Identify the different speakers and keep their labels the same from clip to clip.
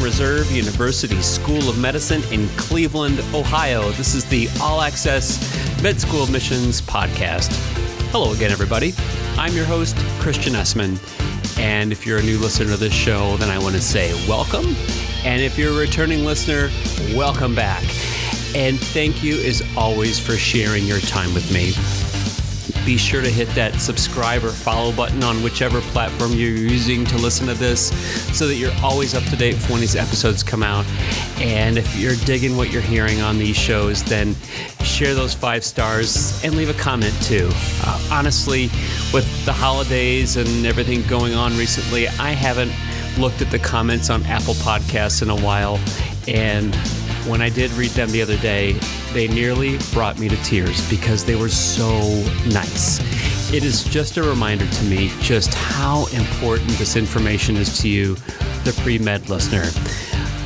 Speaker 1: Reserve University School of Medicine in Cleveland, Ohio. This is the All Access Med School Admissions Podcast. Hello again, everybody. I'm your host, Christian Essman. And if you're a new listener to this show, then I want to say welcome. And if you're a returning listener, welcome back. And thank you, as always, for sharing your time with me. Be sure to hit that subscribe or follow button on whichever platform you're using to listen to this so that you're always up to date for when these episodes come out. And if you're digging what you're hearing on these shows, then share those 5 stars and leave a comment too. Honestly, with the holidays and everything going on recently, I haven't looked at the comments on Apple Podcasts in a while. And when I did read them the other day, they nearly brought me to tears because they were so nice. It is just a reminder to me just how important this information is to you, the pre-med listener.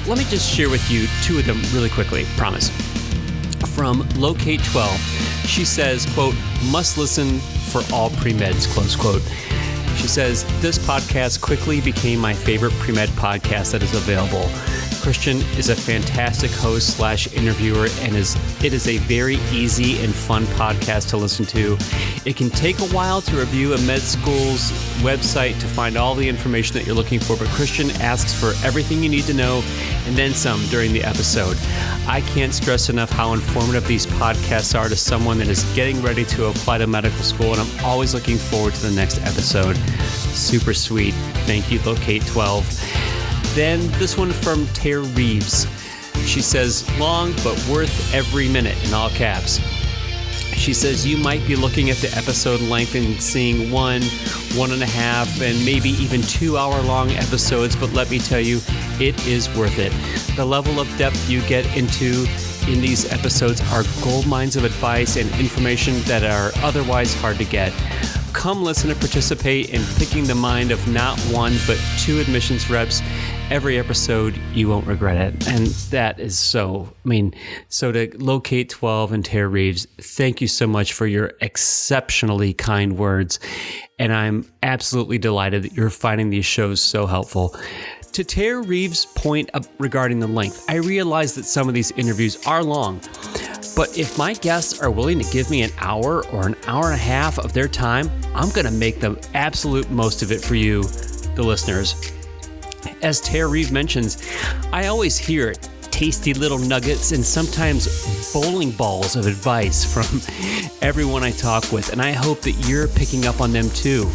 Speaker 1: Let me just share with you 2 of them really quickly, promise. From Locate 12, she says, quote, must listen for all pre-meds, close quote. She says, this podcast quickly became my favorite pre-med podcast that is available. Christian is a fantastic host / interviewer, and it is a very easy and fun podcast to listen to. It can take a while to review a med school's website to find all the information that you're looking for, but Christian asks for everything you need to know and then some during the episode. I can't stress enough how informative these podcasts are to someone that is getting ready to apply to medical school, and I'm always looking forward to the next episode. Super sweet. Thank you, Locate 12. Then this one from Tara Reeves. She says, long but worth every minute, in all caps. She says, you might be looking at the episode length and seeing 1.5, and maybe even 2-hour-long episodes, but let me tell you, it is worth it. The level of depth you get into in these episodes are gold mines of advice and information that are otherwise hard to get. Come listen and participate in picking the mind of not 1, but 2 admissions reps. Every episode, you won't regret it. And that is so to Locate 12 and Tara Reeves, thank you so much for your exceptionally kind words. And I'm absolutely delighted that you're finding these shows so helpful. To Tara Reeves' point regarding the length, I realize that some of these interviews are long. But if my guests are willing to give me an hour or an hour and a half of their time, I'm going to make the absolute most of it for you, the listeners. As Tara Reeves mentions, I always hear tasty little nuggets and sometimes bowling balls of advice from everyone I talk with, and I hope that you're picking up on them too.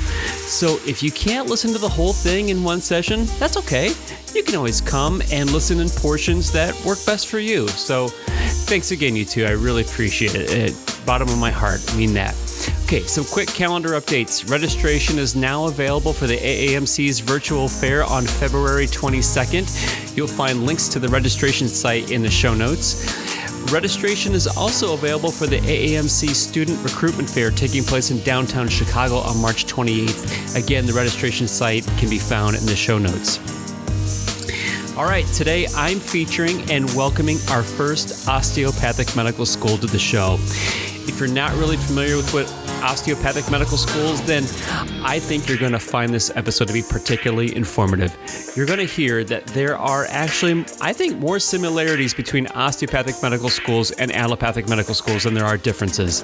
Speaker 1: So if you can't listen to the whole thing in one session, that's okay. You can always come and listen in portions that work best for you. So thanks again, you two. I really appreciate it. Bottom of my heart, I mean that. Okay, some quick calendar updates. Registration is now available for the AAMC's virtual fair on February 22nd. You'll find links to the registration site in the show notes. Registration is also available for the AAMC Student Recruitment Fair taking place in downtown Chicago on March 28th. Again, the registration site can be found in the show notes. All right, today I'm featuring and welcoming our first osteopathic medical school to the show. If you're not really familiar with what osteopathic medical school is, then I think you're going to find this episode to be particularly informative. You're going to hear that there are actually, I think, more similarities between osteopathic medical schools and allopathic medical schools than there are differences.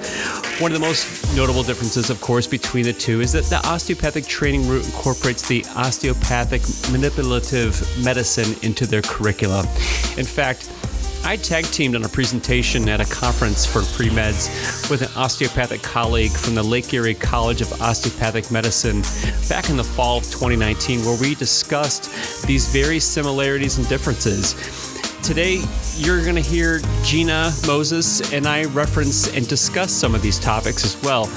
Speaker 1: One of the most notable differences, of course, between the two is that the osteopathic training route incorporates the osteopathic manipulative medicine into their curricula. In fact, I tag-teamed on a presentation at a conference for pre-meds with an osteopathic colleague from the Lake Erie College of Osteopathic Medicine back in the fall of 2019, where we discussed these very similarities and differences. Today, you're going to hear Gina Moses and I reference and discuss some of these topics as well.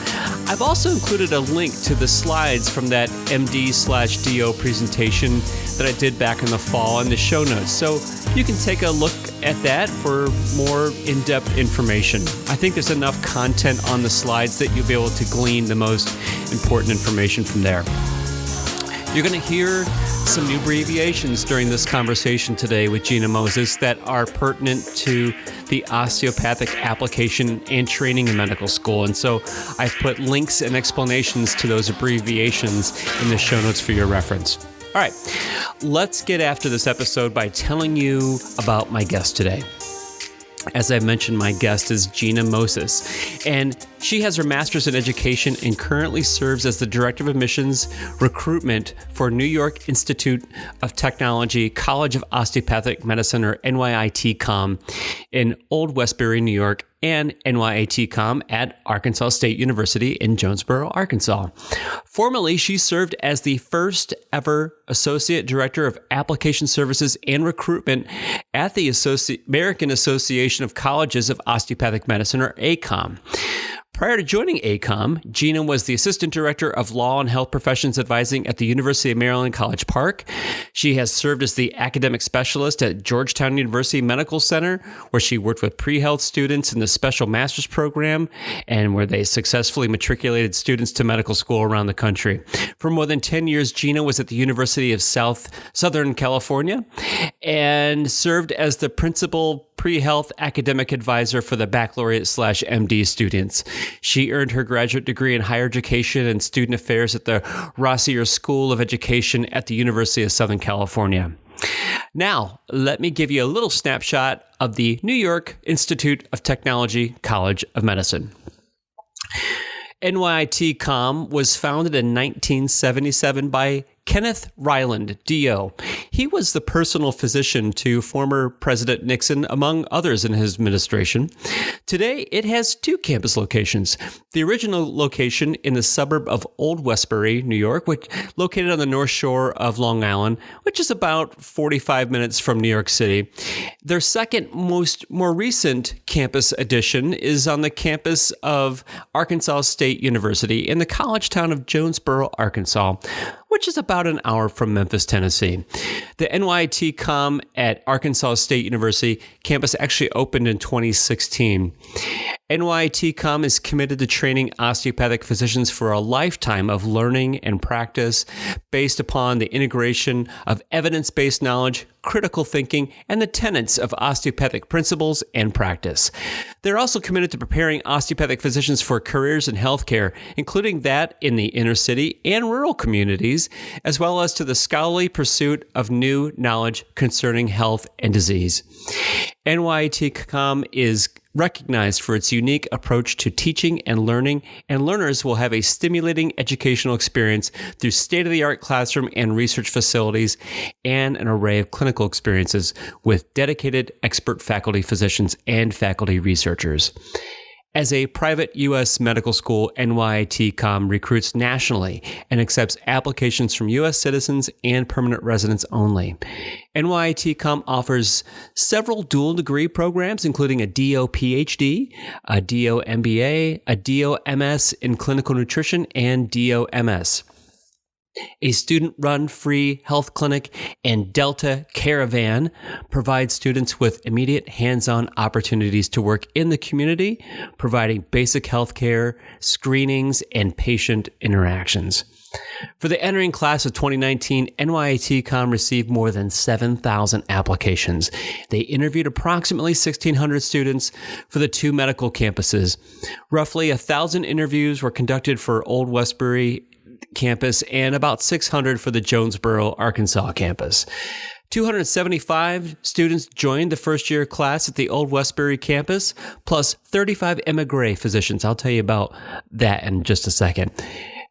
Speaker 1: I've also included a link to the slides from that MD/DO presentation that I did back in the fall in the show notes. So you can take a look at that for more in-depth information. I think there's enough content on the slides that you'll be able to glean the most important information from there. You're going to hear some new abbreviations during this conversation today with Gina Moses that are pertinent to the osteopathic application and training in medical school. And so I've put links and explanations to those abbreviations in the show notes for your reference. All right, let's get after this episode by telling you about my guest today. As I mentioned, my guest is Gina Moses, and she has her master's in education and currently serves as the Director of Admissions Recruitment for New York Institute of Technology College of Osteopathic Medicine, or NYITCOM, in Old Westbury, New York, and NYITCOM at Arkansas State University in Jonesboro, Arkansas. Formerly, she served as the first ever Associate Director of Application Services and Recruitment at the American Association of Colleges of Osteopathic Medicine, or AACOM. Prior to joining AACOM, Gina was the Assistant Director of Law and Health Professions Advising at the University of Maryland, College Park. She has served as the Academic Specialist at Georgetown University Medical Center, where she worked with pre-health students in the Special Master's Program, and where they successfully matriculated students to medical school around the country. For more than 10 years, Gina was at the University of Southern California and served as the Principal Pre-Health Academic Advisor for the Baccalaureate/MD students. She earned her graduate degree in Higher Education and Student Affairs at the Rossier School of Education at the University of Southern California. Now, let me give you a little snapshot of the New York Institute of Technology College of Medicine. NYITCOM was founded in 1977 by Kenneth Ryland, D.O. He was the personal physician to former President Nixon, among others in his administration. Today, it has two campus locations. The original location in the suburb of Old Westbury, New York, which located on the North Shore of Long Island, which is about 45 minutes from New York City. Their second more recent campus addition is on the campus of Arkansas State University in the college town of Jonesboro, Arkansas, which is about an hour from Memphis, Tennessee. The NYITCOM at Arkansas State University campus actually opened in 2016. NYITCOM is committed to training osteopathic physicians for a lifetime of learning and practice based upon the integration of evidence-based knowledge, critical thinking, and the tenets of osteopathic principles and practice. They're also committed to preparing osteopathic physicians for careers in healthcare, including that in the inner city and rural communities, as well as to the scholarly pursuit of new knowledge concerning health and disease. NYITCOM is recognized for its unique approach to teaching and learners will have a stimulating educational experience through state-of-the-art classroom and research facilities and an array of clinical experiences with dedicated expert faculty physicians and faculty researchers. As a private U.S. medical school, NYITCOM recruits nationally and accepts applications from U.S. citizens and permanent residents only. NYITCOM offers several dual degree programs, including a DO PhD, a DO MBA, a DO MS in clinical nutrition, and DO MS. A student-run free health clinic and Delta Caravan provide students with immediate hands-on opportunities to work in the community, providing basic health care, screenings, and patient interactions. For the entering class of 2019, NYITCOM received more than 7,000 applications. They interviewed approximately 1,600 students for the two medical campuses. Roughly 1,000 interviews were conducted for Old Westbury campus and about 600 for the Jonesboro, Arkansas campus. 275 students joined the first-year class at the Old Westbury campus, plus 35 emigre physicians. I'll tell you about that in just a second.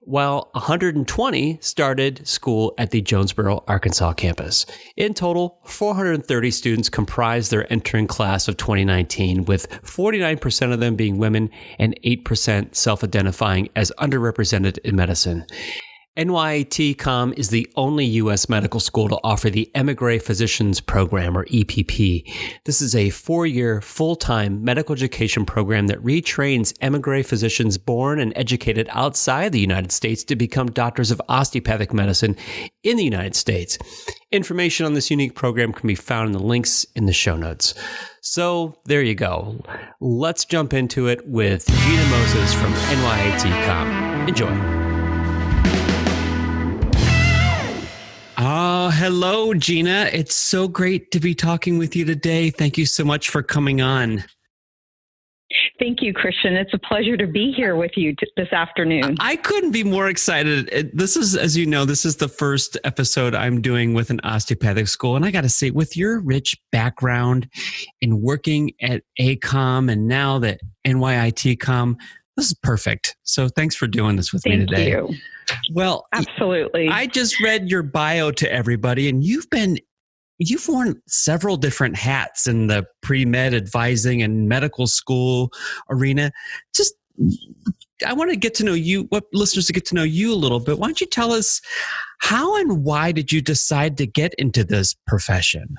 Speaker 1: While 120 started school at the Jonesboro, Arkansas campus. In total, 430 students comprised their entering class of 2019, with 49% of them being women and 8% self-identifying as underrepresented in medicine. NYITCOM is the only U.S. medical school to offer the Emigre Physicians Program, or EPP. This is a 4-year, full-time medical education program that retrains emigre physicians born and educated outside the United States to become doctors of osteopathic medicine in the United States. Information on this unique program can be found in the links in the show notes. So there you go. Let's jump into it with Gina Moses from NYITCOM. Enjoy. Oh, hello, Gina. It's so great to be talking with you today. Thank you so much for coming on.
Speaker 2: Thank you, Christian. It's a pleasure to be here with you this afternoon.
Speaker 1: I couldn't be more excited. This is, as you know, this is the first episode I'm doing with an osteopathic school. And I got to say, with your rich background in working at AACOM and now the NYITCOM, this is perfect. So thanks for doing this with me today.
Speaker 2: Thank you.
Speaker 1: Well,
Speaker 2: absolutely.
Speaker 1: I just read your bio to everybody, and you've worn several different hats in the pre-med advising and medical school arena. I want to get to know you, what listeners to get to know you a little bit. Why don't you tell us how and why did you decide to get into this profession?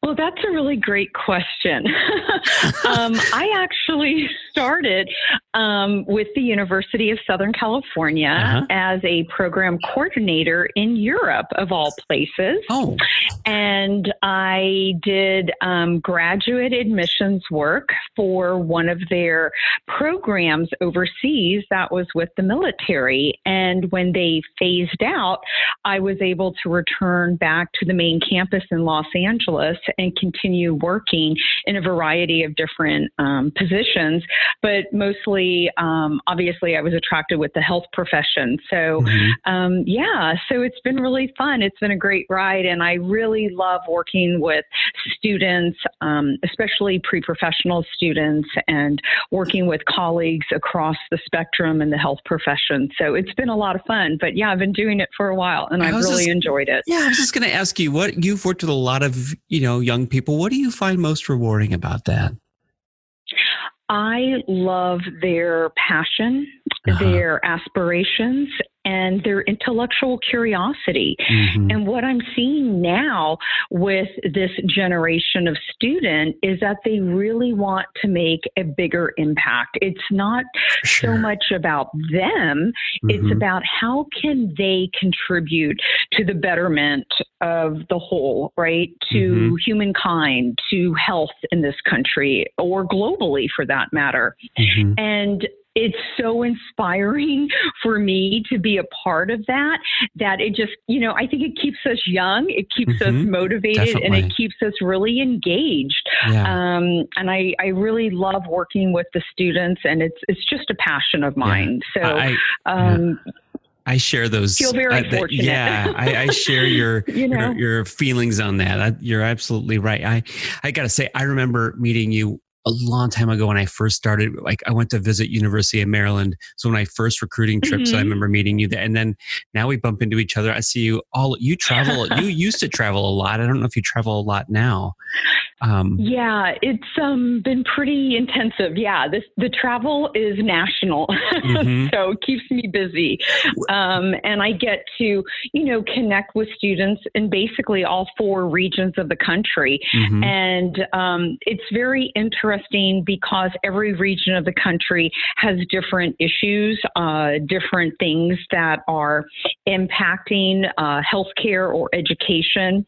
Speaker 2: Well, that's a really great question. I actually started with the University of Southern California as a program coordinator in Europe, of all places.
Speaker 1: Oh.
Speaker 2: And I did graduate admissions work for one of their programs overseas that was with the military. And when they phased out, I was able to return back to the main campus in Los Angeles and continue working in a variety of different positions, but mostly, obviously, I was attracted with the health profession. So, so it's been really fun. It's been a great ride, and I really love working with students, especially pre-professional students, and working with colleagues across the spectrum in the health profession. So it's been a lot of fun, but yeah, I've been doing it for a while, and I've really enjoyed it.
Speaker 1: Yeah, I was just going to ask you, what you've worked with a lot of, young people. What do you find most rewarding about that?
Speaker 2: I love their passion, their aspirations, and their intellectual curiosity. And what I'm seeing now with this generation of student is that they really want to make a bigger impact. It's not so much about them. It's about how can they contribute to the betterment of the whole, right? To humankind, to health in this country, or globally for that matter. And it's so inspiring for me to be a part of that it just, I think it keeps us young, it keeps us motivated, and it keeps us really engaged. And I really love working with the students, and it's just a passion of mine. So,
Speaker 1: I share those.
Speaker 2: Feel very fortunate.
Speaker 1: I share your your feelings on that. You're absolutely right. I got to say, I remember meeting you a long time ago when I first started. Like, I went to visit University of Maryland. So when I first recruiting trips, I remember meeting you there. And then now we bump into each other. I see you you travel. You used to travel a lot. I don't know if you travel a lot now.
Speaker 2: Yeah, it's been pretty intensive. Yeah, the travel is national, so it keeps me busy. And I get to, connect with students in basically all 4 regions of the country. And it's very interesting because every region of the country has different issues, different things that are impacting healthcare or education.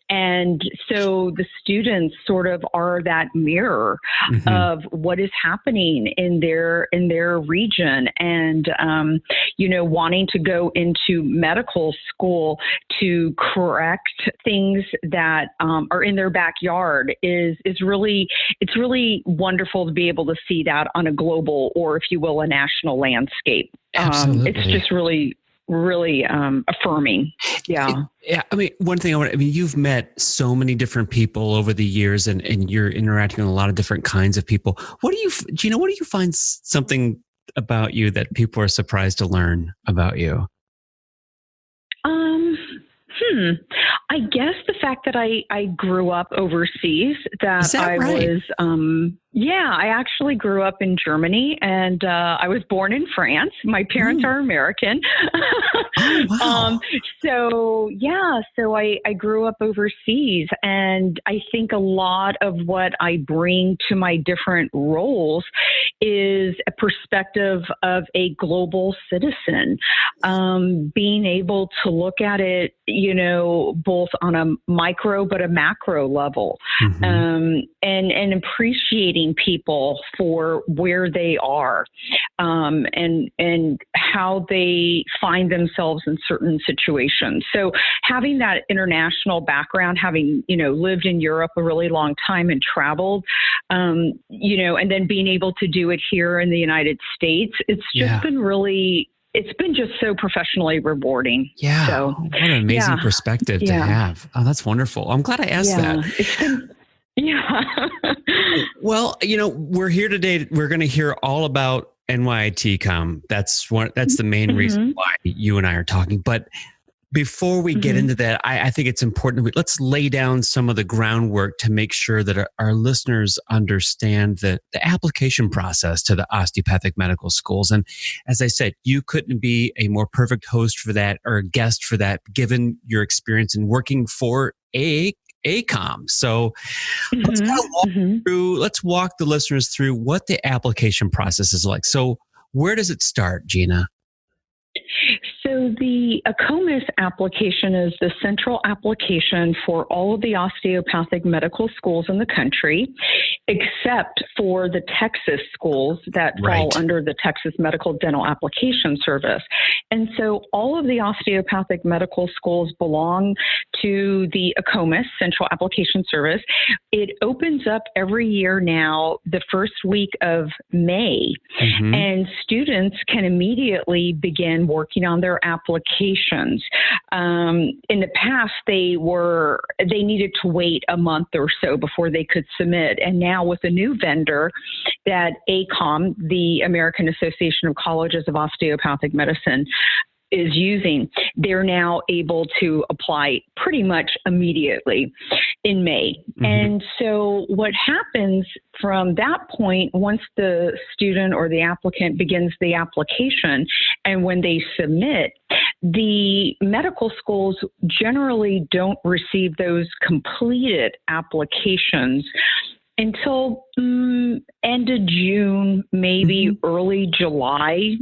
Speaker 2: And so the students sort of are that mirror of what is happening in their region, and wanting to go into medical school to correct things that are in their backyard is really wonderful to be able to see that on a global, or if you will, a national landscape. It's just really affirming. Yeah.
Speaker 1: I mean, one thing you've met so many different people over the years, and you're interacting with a lot of different kinds of people. Gina, what do you find something about you that people are surprised to learn about you?
Speaker 2: I guess the fact that I grew up overseas,
Speaker 1: Is that right?
Speaker 2: I actually grew up in Germany, and I was born in France. My parents are American.
Speaker 1: Oh, wow.
Speaker 2: So I grew up overseas, and I think a lot of what I bring to my different roles is a perspective of a global citizen, being able to look at it, both on a micro but a macro level, and appreciating motivating people for where they are, and how they find themselves in certain situations. So having that international background, having, lived in Europe a really long time and traveled, and then being able to do it here in the United States, it's just been really, it's been just so professionally rewarding.
Speaker 1: Yeah.
Speaker 2: So,
Speaker 1: what an amazing perspective to have. Oh, that's wonderful. I'm glad I asked that.
Speaker 2: It's been,
Speaker 1: Well, we're here today. We're going to hear all about NYITCOM. That's the main reason why you and I are talking. But before we get into that, I think it's important. Let's lay down some of the groundwork to make sure that our listeners understand the application process to the osteopathic medical schools. And as I said, you couldn't be a more perfect host for that or a guest for that, given your experience in working for AACOM. So let's kind of let's walk the listeners through what the application process is like. So where does it start, Gina?
Speaker 2: So the AACOM application is the central application for all of the osteopathic medical schools in the country, except for the Texas schools that fall under the Texas Medical Dental Application Service. And so all of the osteopathic medical schools belong to the AACOM Central Application Service. It opens up every year now, the first week of May, and students can immediately begin working on their applications. In the past, they needed to wait a month or so before they could submit. And now with a new vendor that AACOM, the American Association of Colleges of Osteopathic Medicine, is using, they're now able to apply pretty much immediately in May. And so what happens from that point, once the student or the applicant begins the application and when they submit, the medical schools generally don't receive those completed applications until end of June, maybe early July,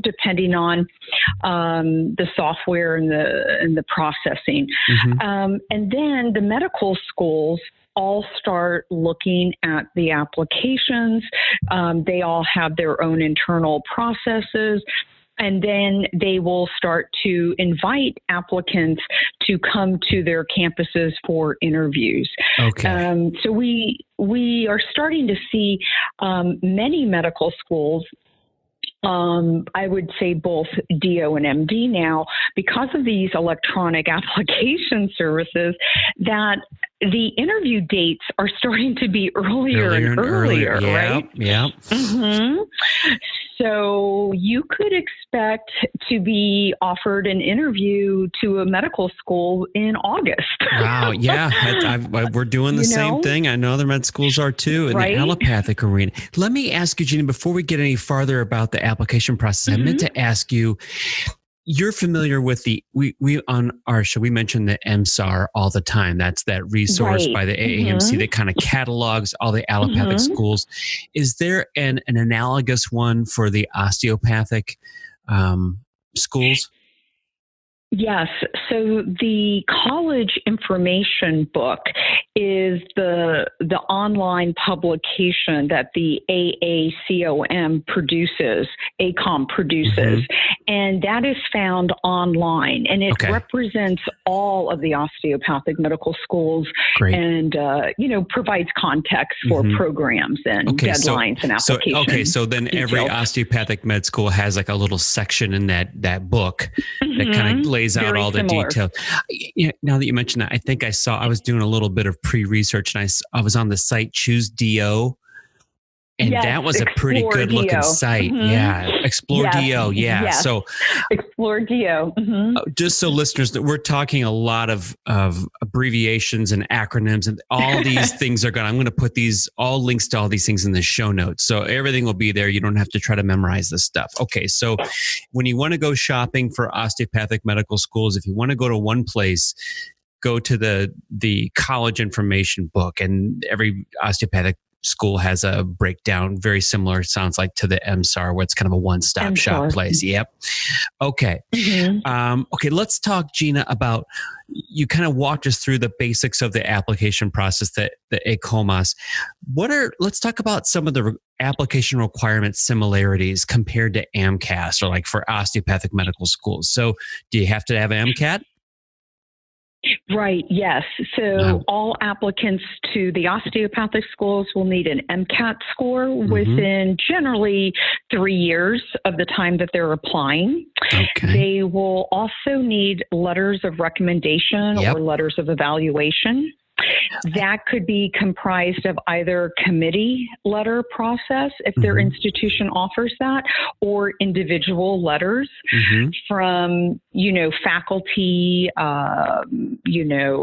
Speaker 2: depending on the software and the processing. And then the medical schools all start looking at the applications. They all have their own internal processes. And then they will start to invite applicants to come to their campuses for interviews. Okay. So we are starting to see many medical schools, I would say both DO and MD now, because of these electronic application services, that the interview dates are starting to be earlier and earlier, right? Yeah. So you could expect to be offered an interview to a medical school in August. Wow.
Speaker 1: Yeah. We're doing the same thing. I know other med schools are too in the allopathic arena. Let me ask you, Gina, before we get any farther about the application process, I meant to ask you, you're familiar with we on our show, we mention the MSAR all the time. That's that resource by the AAMC that kind of catalogs all the allopathic schools. Is there an analogous one for the osteopathic schools?
Speaker 2: Yes. So the college information book is the online publication that the AACOM produces, and that is found online, and it represents all of the osteopathic medical schools and provides context for programs and deadlines and applications.
Speaker 1: So then every osteopathic med school has like a little section in that book that kind of lays out all the details. Now that you mentioned that, I think I was doing a little bit of pre-research, and I was on the site Choose DO, and that was a pretty good looking site. Yeah. Explore DO. Yeah.
Speaker 2: Yes.
Speaker 1: So
Speaker 2: Explore DO.
Speaker 1: Just so listeners, that we're talking a lot of abbreviations and acronyms, and all these things I'm going to put all links to all these things in the show notes. So everything will be there. You don't have to try to memorize this stuff. Okay. So when you want to go shopping for osteopathic medical schools, if you want to go to one place, go to the college information book, and every osteopathic school has a breakdown very similar, sounds like, to the MSAR, where it's kind of a one-stop shop place. Yep. Okay. Okay, let's talk, Gina, about, you kind of walked us through the basics of the application process, the AACOMAS. Let's talk about some of the application requirement similarities compared to AMCAS, or like for osteopathic medical schools. So do you have to have AMCAT?
Speaker 2: Right. Yes. So all applicants to the osteopathic schools will need an MCAT score within generally 3 years of the time that they're applying. Okay. They will also need letters of recommendation or letters of evaluation. That could be comprised of either committee letter process, if their institution offers that, or individual letters from, faculty,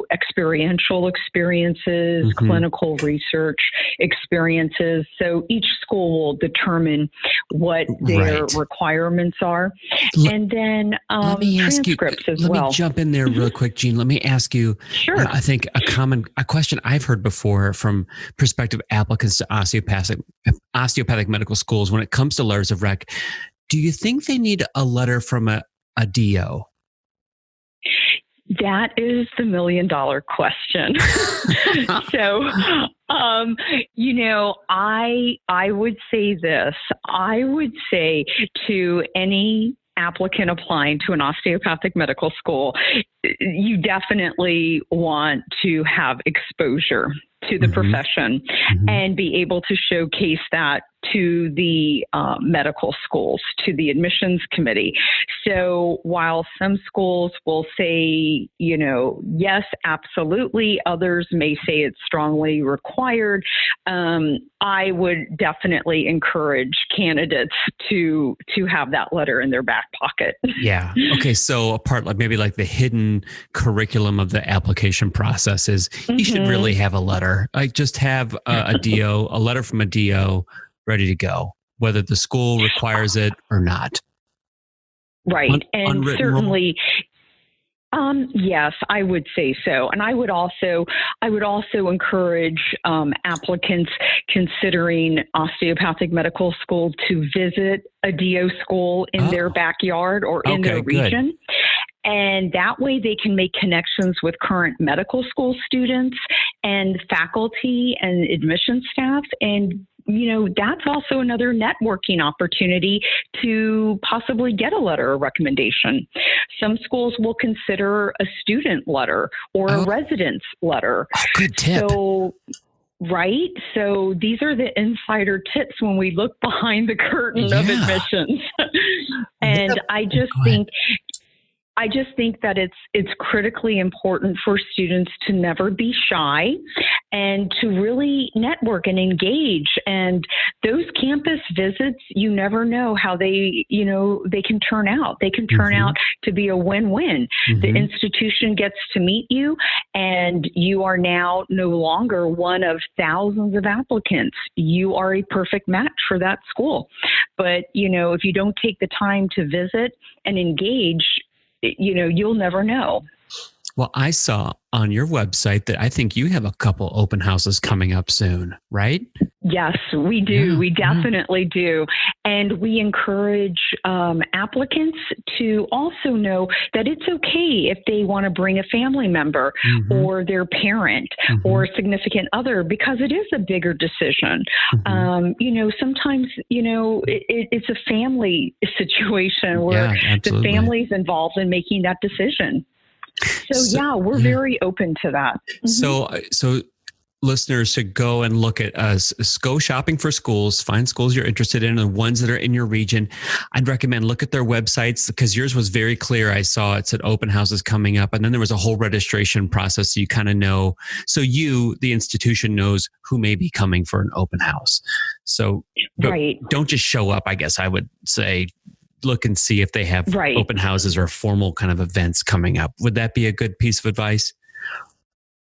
Speaker 2: experiential experiences, clinical research experiences. So each school will determine what their requirements are. And then transcripts as well.
Speaker 1: Let me jump in there real quick, Gene. Let me ask you, I think a question I've heard before from prospective applicants to osteopathic medical schools, when it comes to letters of rec, do you think they need a letter from a DO?
Speaker 2: That is the $1 million question. So, I would say this. I would say to any applicant applying to an osteopathic medical school, you definitely want to have exposure to the profession and be able to showcase that to the medical schools, to the admissions committee. So while some schools will say, yes, absolutely, others may say it's strongly required, I would definitely encourage candidates to have that letter in their back pocket.
Speaker 1: Yeah. Okay. So apart, maybe the hidden curriculum of the application process is you should really have a letter. Just have a DO, a letter from a DO ready to go, whether the school requires it or not.
Speaker 2: Right. And certainly, yes, I would say so. And I would also encourage applicants considering osteopathic medical school to visit a DO school in their backyard or in their region. Good. And that way they can make connections with current medical school students and faculty and admission staff. And, that's also another networking opportunity to possibly get a letter of recommendation. Some schools will consider a student letter or a residence letter.
Speaker 1: Oh, good tip.
Speaker 2: So these are the insider tips when we look behind the curtain of admissions. And I just think that it's critically important for students to never be shy and to really network and engage. And those campus visits, you never know how they can turn out. They can turn out to be a win-win. The institution gets to meet you, and you are now no longer one of thousands of applicants. You are a perfect match for that school. But, if you don't take the time to visit and engage, you'll never know.
Speaker 1: Well, I saw on your website that I think you have a couple open houses coming up soon, right?
Speaker 2: Yes, we do. We definitely do. And we encourage applicants to also know that it's okay if they want to bring a family member or their parent or a significant other, because it is a bigger decision. Sometimes, it's a family situation where the family's involved in making that decision. So we're very open to that.
Speaker 1: So listeners should go and look at go shopping for schools, find schools you're interested in and ones that are in your region. I'd recommend look at their websites, because yours was very clear. I saw it said open houses coming up, and then there was a whole registration process. So you kind of know, so the institution knows who may be coming for an open house. So don't just show up. I guess I would say, look and see if they have open houses or formal kind of events coming up. Would that be a good piece of advice?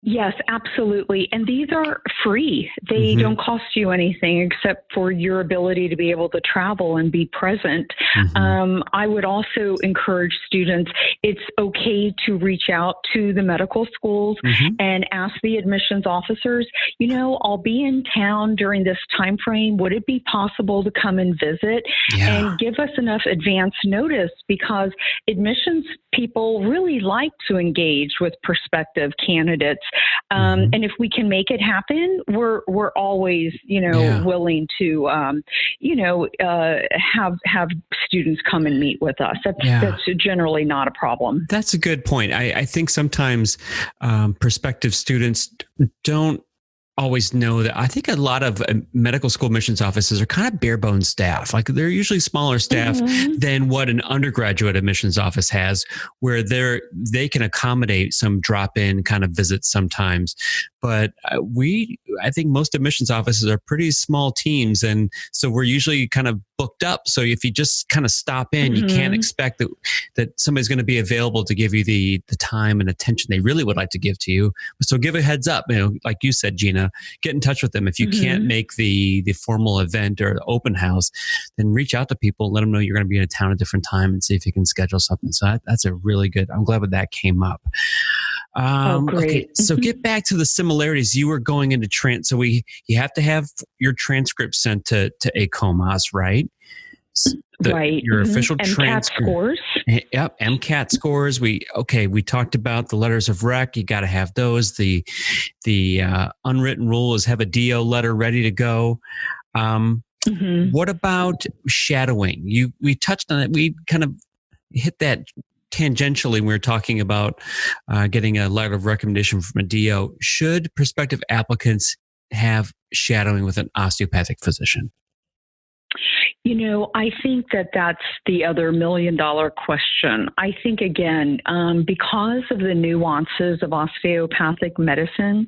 Speaker 2: Yes, absolutely. And these are free. They don't cost you anything except for your ability to be able to travel and be present. I would also encourage students, it's okay to reach out to the medical schools and ask the admissions officers, I'll be in town during this time frame. Would it be possible to come and visit and give us enough advance notice? Because admissions people really like to engage with prospective candidates. And if we can make it happen, we're always, willing to, have students come and meet with us. That's generally not a problem.
Speaker 1: That's a good point. I think sometimes prospective students don't always know that. I think a lot of medical school admissions offices are kind of bare bones staff. Like they're usually smaller staff than what an undergraduate admissions office has, where they can accommodate some drop-in kind of visits sometimes. But I think most admissions offices are pretty small teams. And so we're usually kind of booked up. So if you just kind of stop in, you can't expect that somebody's going to be available to give you the time and attention they really would like to give to you. So give a heads up, like you said, Gina, get in touch with them. If you can't make the formal event or the open house, then reach out to people, let them know you're going to be in a town at a different time and see if you can schedule something. So that's a really good, I'm glad that came up.
Speaker 2: Great.
Speaker 1: Okay, so get back to the similarities. You were going into so you have to have your transcript sent to AACOM, right?
Speaker 2: Right.
Speaker 1: Your official
Speaker 2: MCAT
Speaker 1: transcript
Speaker 2: scores.
Speaker 1: Yep, MCAT scores. We talked about the letters of rec. You got to have those. The unwritten rule is have a DO letter ready to go. What about shadowing? We touched on it. We kind of hit that tangentially when we were talking about getting a letter of recommendation from a DO. Should prospective applicants have shadowing with an osteopathic physician?
Speaker 2: I think that's the other $1 million question. I think, again, because of the nuances of osteopathic medicine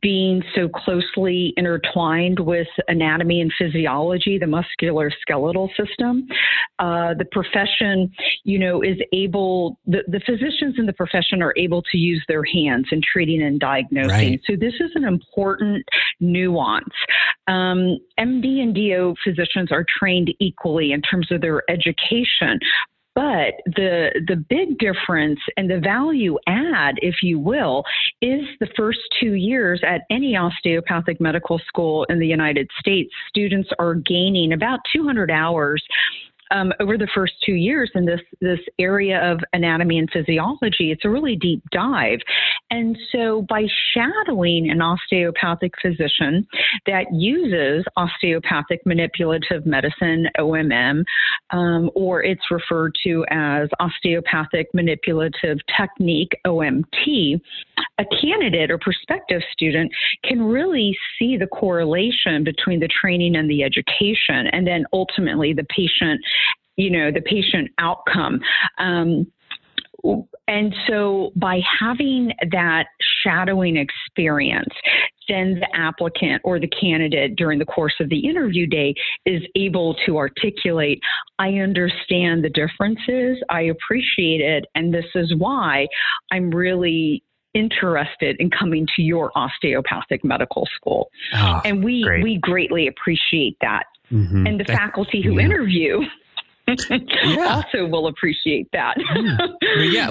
Speaker 2: being so closely intertwined with anatomy and physiology, the musculoskeletal system, the profession, is able, the physicians in the profession are able to use their hands in treating and diagnosing. Right. So this is an important nuance. MD and DO physicians are trained equally in terms of their education. But the big difference and the value add, if you will, is the first 2 years at any osteopathic medical school in the United States. Students are gaining about 200 hours over the first 2 years in this area of anatomy and physiology. It's a really deep dive. And so by shadowing an osteopathic physician that uses osteopathic manipulative medicine, OMM, or it's referred to as osteopathic manipulative technique, OMT, a candidate or prospective student can really see the correlation between the training and the education, and then ultimately the patient outcome. And so by having that shadowing experience, then the applicant or the candidate during the course of the interview day is able to articulate, I understand the differences, I appreciate it, and this is why I'm really interested in coming to your osteopathic medical school. And we greatly appreciate that. And the faculty who interview also will appreciate that.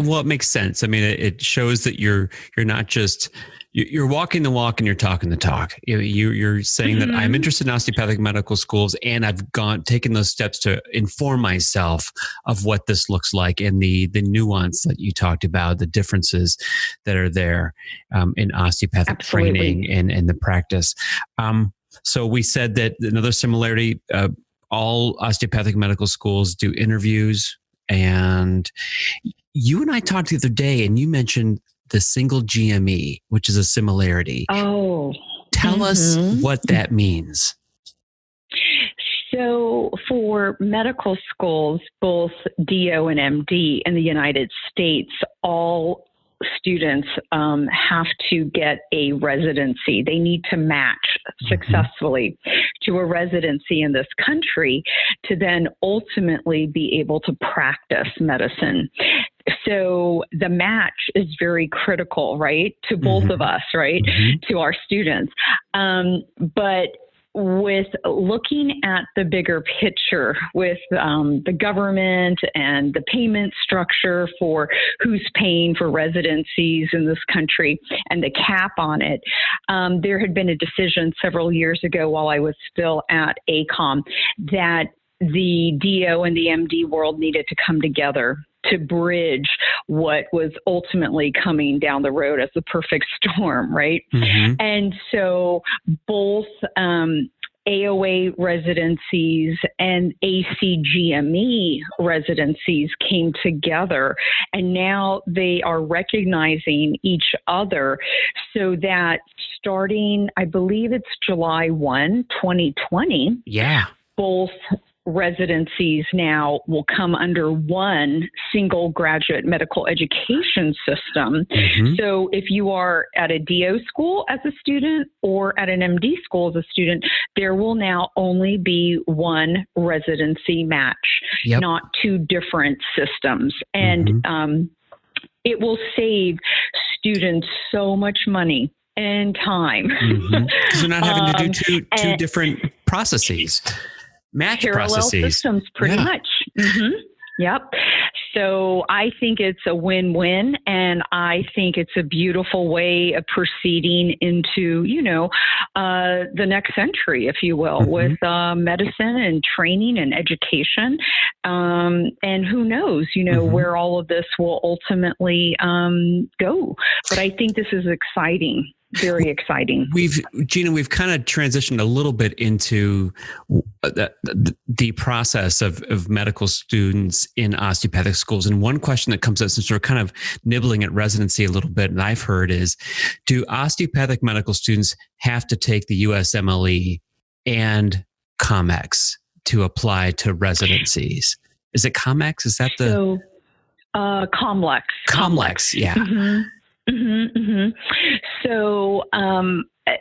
Speaker 1: Well, it makes sense. I mean, it shows that you're not just you're walking the walk and you're talking the talk. You're saying that I'm interested in osteopathic medical schools, and I've taken those steps to inform myself of what this looks like and the nuance that you talked about, the differences that are there in osteopathic training and the practice. So we said that another similarity. All osteopathic medical schools do interviews, and you and I talked the other day, and you mentioned the single GME, which is a similarity. Tell us what that means.
Speaker 2: So for medical schools, both DO and MD in the United States, all students have to get a residency. They need to match successfully to a residency in this country to then ultimately be able to practice medicine. So the match is very critical, right, to both of us, right, to our students. But with looking at the bigger picture with the government and the payment structure for who's paying for residencies in this country and the cap on it, there had been a decision several years ago while I was still at AACOM that the DO and the MD world needed to come together to bridge what was ultimately coming down the road as the perfect storm, right? And so both AOA residencies and ACGME residencies came together, and now they are recognizing each other so that starting, I believe it's July 1, 2020, both residencies now will come under one single graduate medical education system. So if you are at a DO school as a student or at an MD school as a student, there will now only be one residency match, not two different systems. And it will save students so much money and time.
Speaker 1: Because they're not having to do two different processes. Match
Speaker 2: parallel
Speaker 1: processes.
Speaker 2: Systems, pretty much. Yep. So I think it's a win-win, and I think it's a beautiful way of proceeding into, the next century, if you will, with medicine and training and education. And who knows, where all of this will ultimately go. But I think this is exciting. Very exciting.
Speaker 1: Gina, we've kind of transitioned a little bit into the process of medical students in osteopathic schools. And one question that comes up since we're kind of nibbling at residency a little bit, and I've heard is, do osteopathic medical students have to take the USMLE and COMEX to apply to residencies? Is it COMEX? Is that the...
Speaker 2: COMLEX.
Speaker 1: COMLEX, yeah.
Speaker 2: So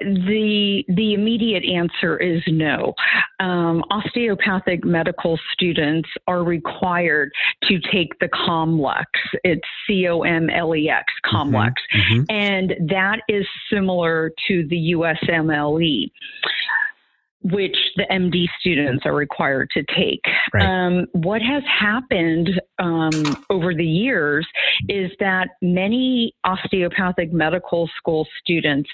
Speaker 2: the immediate answer is no. Osteopathic medical students are required to take the COMLEX. It's COMLEX, COMLEX. And that is similar to the USMLE, which the MD students are required to take. What has happened over the years is that many osteopathic medical school students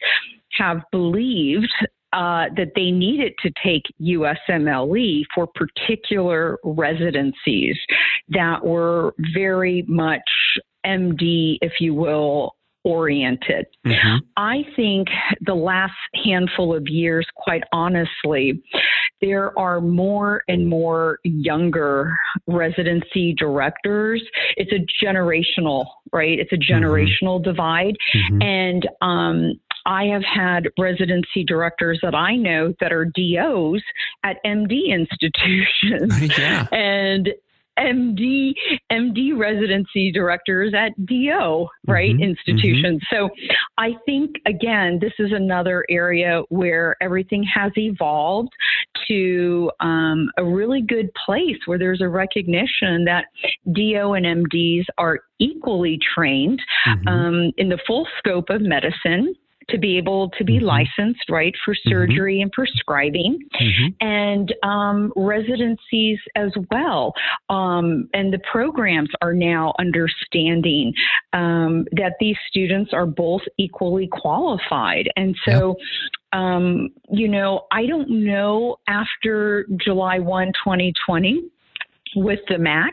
Speaker 2: have believed that they needed to take USMLE for particular residencies that were very much MD, if you will, oriented. I think the last handful of years, quite honestly, there are more and more younger residency directors. It's a generational, right? It's a generational divide. And I have had residency directors that I know that are DOs at MD institutions. And MD residency directors at DO, right, institutions. So I think, again, this is another area where everything has evolved to a really good place where there's a recognition that DO and MDs are equally trained in the full scope of medicine, to be able to be licensed, right, for surgery and prescribing, and residencies as well. And the programs are now understanding that these students are both equally qualified. And so, I don't know after July 1, 2020, with the match,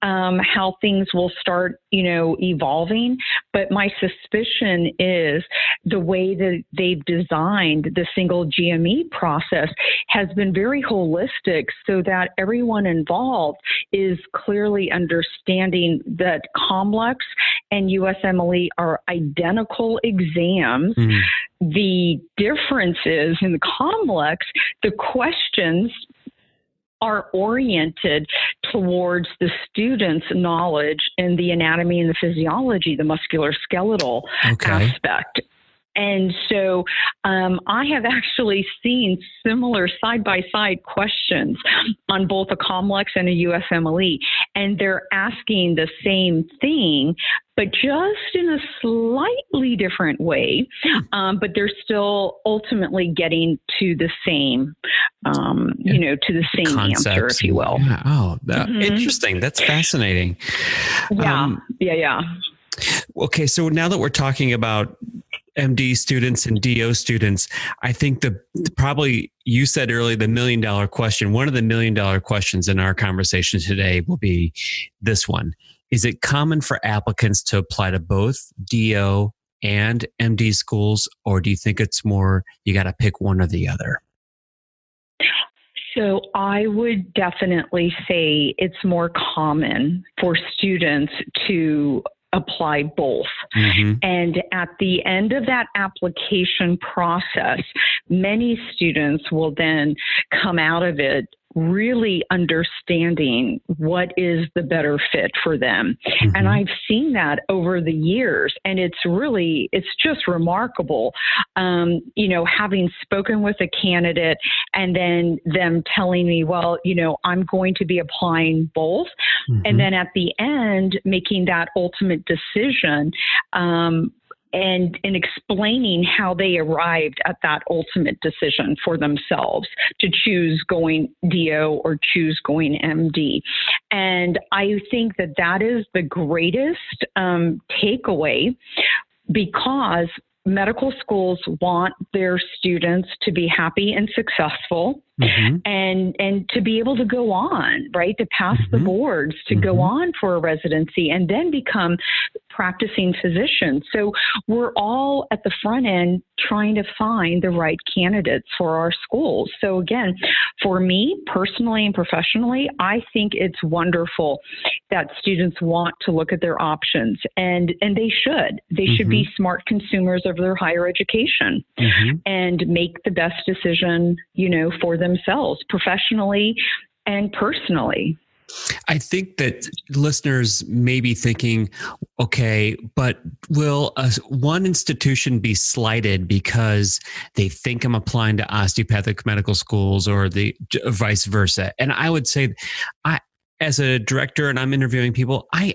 Speaker 2: how things will start, evolving. But my suspicion is the way that they've designed the single GME process has been very holistic so that everyone involved is clearly understanding that COMLEX and USMLE are identical exams. The difference is in the COMLEX, the questions are oriented towards the student's knowledge in the anatomy and the physiology, the musculoskeletal aspect. And so I have actually seen similar side-by-side questions on both a COMLEX and a USMLE, and they're asking the same thing, but just in a slightly different way. But they're still ultimately getting to the same, to the same
Speaker 1: concepts,
Speaker 2: answer, if you will.
Speaker 1: Yeah. Oh, interesting. That's fascinating.
Speaker 2: Yeah.
Speaker 1: Okay. So now that we're talking about MD students and DO students, I think probably you said earlier, the $1 million question, one of the $1 million questions in our conversation today will be this one. Is it common for applicants to apply to both DO and MD schools, or do you think it's more you got to pick one or the other?
Speaker 2: So I would definitely say it's more common for students to apply both. And at the end of that application process, many students will then come out of it really understanding what is the better fit for them. And I've seen that over the years, and it's just remarkable, having spoken with a candidate and then them telling me, well, I'm going to be applying both. And then at the end, making that ultimate decision, and explaining how they arrived at that ultimate decision for themselves to choose going DO or choose going MD. And I think that is the greatest takeaway, because medical schools want their students to be happy and successful, and to be able to go on, right, to pass the boards, to go on for a residency and then become practicing physicians. So we're all at the front end trying to find the right candidates for our schools. So again, for me personally and professionally, I think it's wonderful that students want to look at their options, and they should. They should be smart consumers of their higher education and make the best decision, for themselves, professionally and personally.
Speaker 1: I think that listeners may be thinking, okay, but will one institution be slighted because they think I'm applying to osteopathic medical schools, or the vice versa? And I would say, as a director and I'm interviewing people, I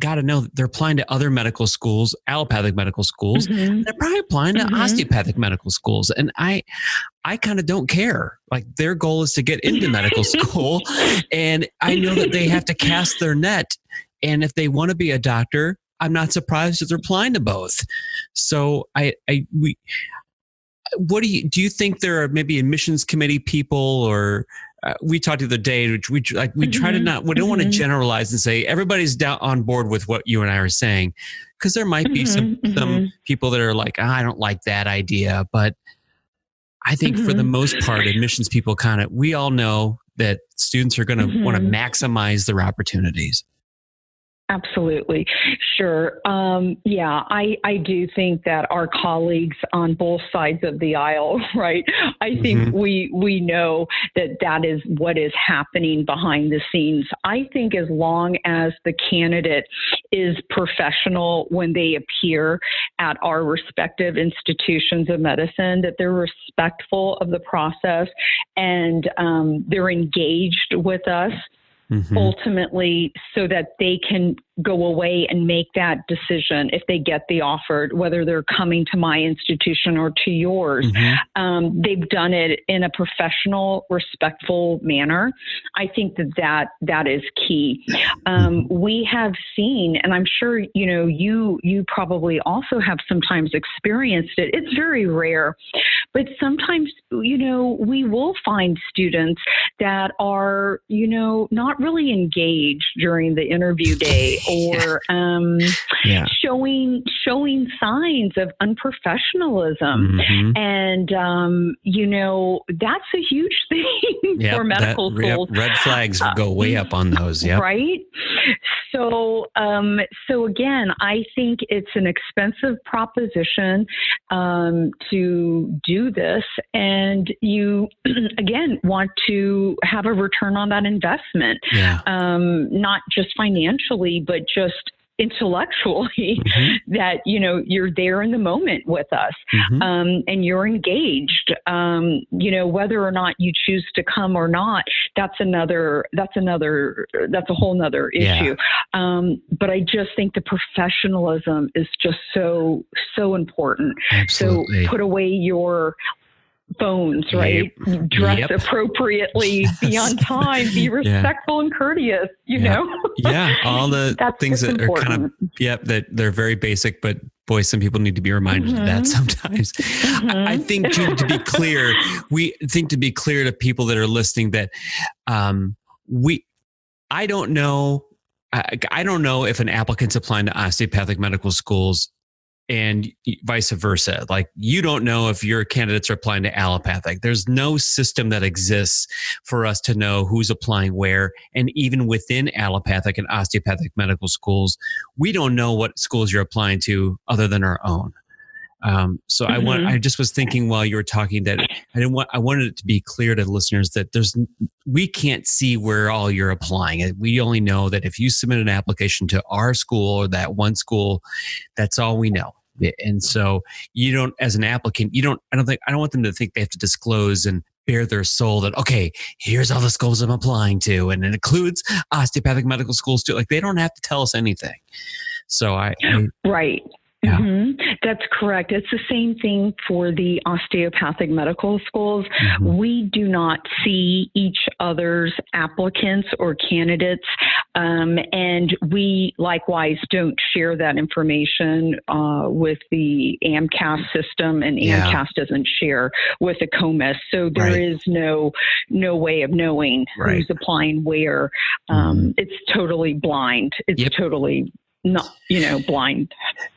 Speaker 1: got to know that they're applying to other medical schools, allopathic medical schools. They're probably applying to osteopathic medical schools. And I kind of don't care. Like, their goal is to get into medical school. And I know that they have to cast their net. And if they want to be a doctor, I'm not surprised if they're applying to both. So what do you think there are maybe admissions committee people, or we talked the other day, we try to we don't want to generalize and say everybody's down on board with what you and I are saying, because there might be some people that are like, I don't like that idea. But I think for the most part, admissions people we all know that students are going to want to maximize their opportunities.
Speaker 2: Absolutely. Sure. I do think that our colleagues on both sides of the aisle, right? I think we know that is what is happening behind the scenes. I think as long as the candidate is professional when they appear at our respective institutions of medicine, that they're respectful of the process and they're engaged with us, ultimately, so that they can go away and make that decision if they get the offer, whether they're coming to my institution or to yours. They've done it in a professional, respectful manner. I think that is key. We have seen, and I'm sure you probably also have sometimes experienced it. It's very rare, but sometimes we will find students that are not really engaged during the interview day, or showing signs of unprofessionalism. And, that's a huge thing for medical schools.
Speaker 1: Red flags go way up on those.
Speaker 2: Right. So again, I think it's an expensive proposition to do this. And you, again, want to have a return on that investment, not just financially, but just intellectually that, you're there in the moment with us, and you're engaged, whether or not you choose to come or not, that's a whole nother issue. But I just think the professionalism is just so important.
Speaker 3: Absolutely.
Speaker 2: So put away your phones, right? Dress appropriately, be on time, be respectful and courteous, know?
Speaker 3: All the things that important. Are kind of, that they're very basic, but boy, some people need to be reminded of that sometimes. I think to be clear, to people that are listening that I don't know if an applicant's applying to osteopathic medical schools and vice versa. Like, you don't know if your candidates are applying to allopathic. There's no system that exists for us to know who's applying where. And even within allopathic and osteopathic medical schools, we don't know what schools you're applying to other than our own. So I just was thinking while you were talking that I wanted it to be clear to the listeners that we can't see where all you're applying. We only know that if you submit an application to our school or that one school, that's all we know. And so you don't, as an applicant, I don't want them to think they have to disclose and bare their soul that, okay, here's all the schools I'm applying to. And it includes osteopathic medical schools too. Like, they don't have to tell us anything. So
Speaker 2: right.
Speaker 3: Yeah.
Speaker 2: That's correct. It's the same thing for the osteopathic medical schools. We do not see each other's applicants or candidates, and we likewise don't share that information with the AMCAS system, and AMCAS doesn't share with the COMIS. So there is no way of knowing who's applying where. It's totally blind. It's totally not, blind.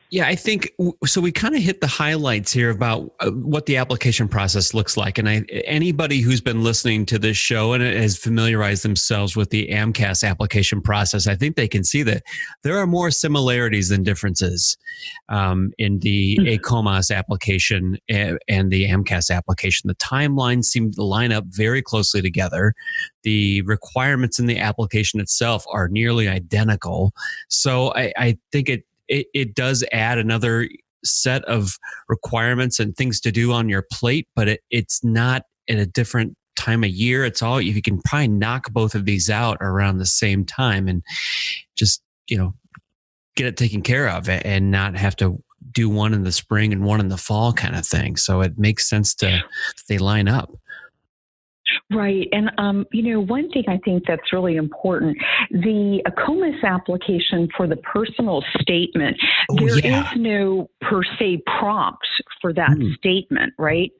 Speaker 3: Yeah, I think so. We kind of hit the highlights here about what the application process looks like. And anybody who's been listening to this show and has familiarized themselves with the AMCAS application process, I think they can see that there are more similarities than differences in the AACOM application and the AMCAS application. The timelines seem to line up very closely together. The requirements in the application itself are nearly identical. So I think it does add another set of requirements and things to do on your plate, but it's not at a different time of year. It's all, if you can probably knock both of these out around the same time and just, get it taken care of and not have to do one in the spring and one in the fall kind of thing. So it makes sense they line up.
Speaker 2: Right. And, one thing I think that's really important, the AACOM application for the personal statement, there is no per se prompt for that statement, right?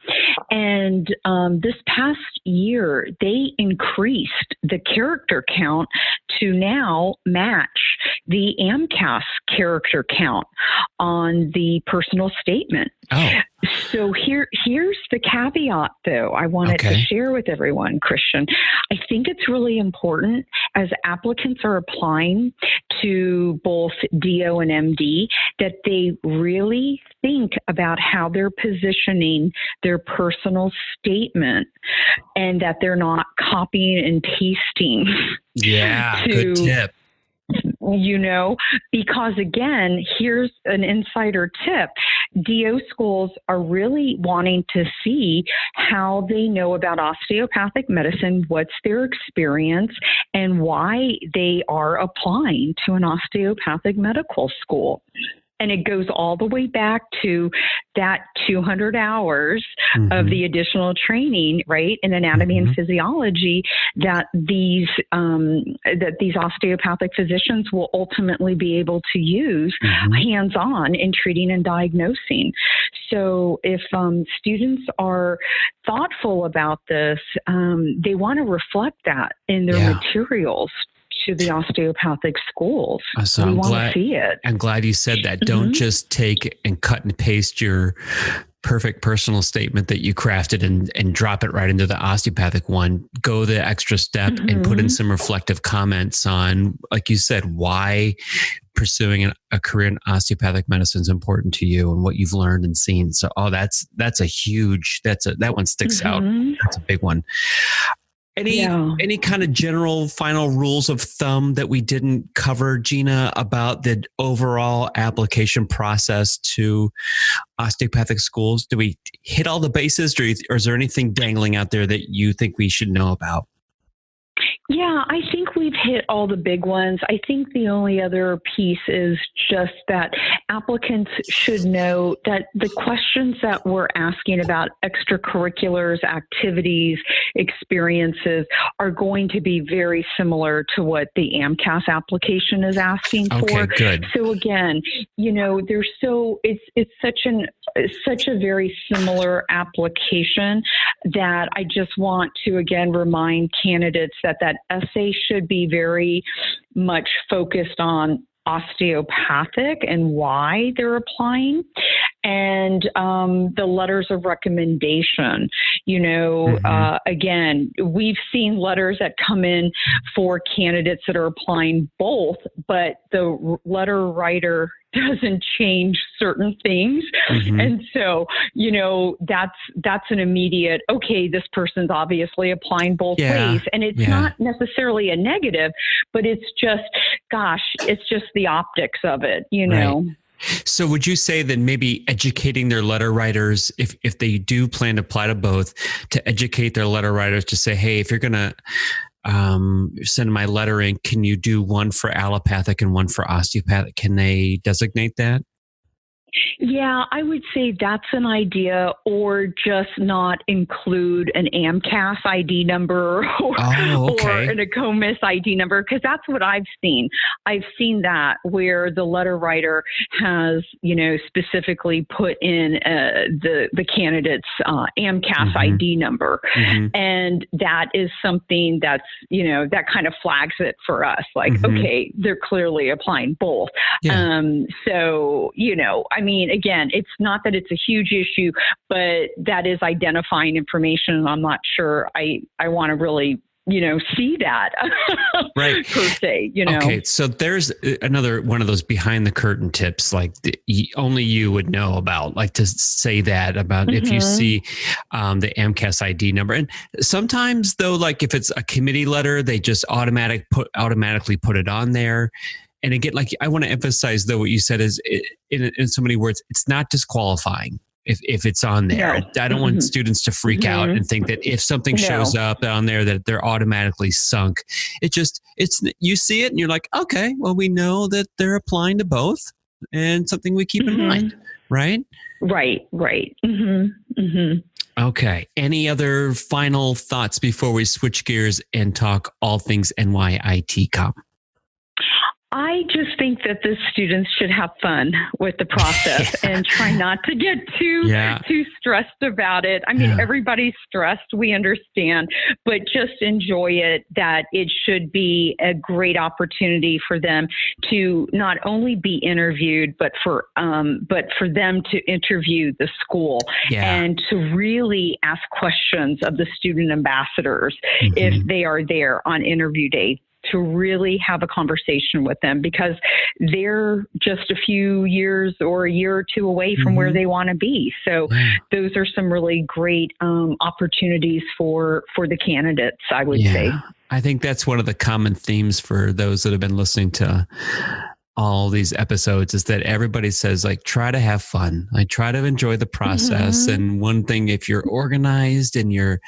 Speaker 2: And this past year, they increased the character count to now match the AMCAS character count on the personal statement.
Speaker 3: Oh.
Speaker 2: So here's the caveat, though, I wanted to share with everyone, Christian. I think it's really important as applicants are applying to both DO and MD that they really think about how they're positioning their personal statement and that they're not copying and pasting.
Speaker 3: Yeah, good tip.
Speaker 2: Because again, here's an insider tip. DO schools are really wanting to see how they know about osteopathic medicine, what's their experience, and why they are applying to an osteopathic medical school. And it goes all the way back to that 200 hours of the additional training, right, in anatomy and physiology that these osteopathic physicians will ultimately be able to use hands-on in treating and diagnosing. So if students are thoughtful about this, they want to reflect that in their materials to the osteopathic schools.
Speaker 3: So
Speaker 2: we want to see it.
Speaker 3: I'm glad you said that. Don't just take and cut and paste your perfect personal statement that you crafted and drop it right into the osteopathic one. Go the extra step and put in some reflective comments on, like you said, why pursuing a career in osteopathic medicine is important to you and what you've learned and seen. So, that one sticks out. That's a big one. Any kind of general final rules of thumb that we didn't cover, Gina, about the overall application process to osteopathic schools? Do we hit all the bases, or is there anything dangling out there that you think we should know about?
Speaker 2: Yeah, I think we've hit all the big ones. I think the only other piece is just that applicants should know that the questions that we're asking about extracurriculars, activities, experiences are going to be very similar to what the AMCAS application is asking for.
Speaker 3: Okay, good.
Speaker 2: So again, it's such a very similar application that I just want to again remind candidates that essay should be very much focused on osteopathic and why they're applying, and the letters of recommendation. Again, we've seen letters that come in for candidates that are applying both, but the letter writer doesn't change certain things. And so, that's an immediate, okay, this person's obviously applying both ways. And it's not necessarily a negative, but it's just the optics of it,
Speaker 3: Right. So would you say that maybe educating their letter writers, if they do plan to apply to both, to educate their letter writers to say, hey, if you're going to send my letter in, can you do one for allopathic and one for osteopathic? Can they designate that?
Speaker 2: Yeah, I would say that's an idea, or just not include an AMCAS ID number or an AACOM ID number, because that's what I've seen. I've seen that where the letter writer has, specifically put in the candidate's AMCAS ID number. And that is something that's, that kind of flags it for us. Like, okay, they're clearly applying both. So, again, it's not that it's a huge issue, but that is identifying information. And I'm not sure I want to really, see that
Speaker 3: right.
Speaker 2: per se,
Speaker 3: Okay. So there's another one of those behind the curtain tips, like only you would know about, like to say that about if you see the AMCAS ID number. And sometimes though, like if it's a committee letter, they just automatically put it on there. And again, like I want to emphasize though, what you said is in so many words, it's not disqualifying if it's on there. No. I don't want students to freak out and think that if something shows up on there that they're automatically sunk. You see it and you're like, okay, well, we know that they're applying to both, and something we keep in mind, right? Right. Okay. Any other final thoughts before we switch gears and talk all things NYITCOM?
Speaker 2: I just think that the students should have fun with the process and try not to get too stressed about it. I mean, everybody's stressed, we understand, but just enjoy it, that it should be a great opportunity for them to not only be interviewed, but for them to interview the school and to really ask questions of the student ambassadors if they are there on interview day, to really have a conversation with them, because they're just a few years or a year or two away from where they want to be. So those are some really great opportunities for the candidates, I would say.
Speaker 3: I think that's one of the common themes for those that have been listening to all these episodes, is that everybody says, like, try to have fun. Like, try to enjoy the process. And one thing, if you're organized and you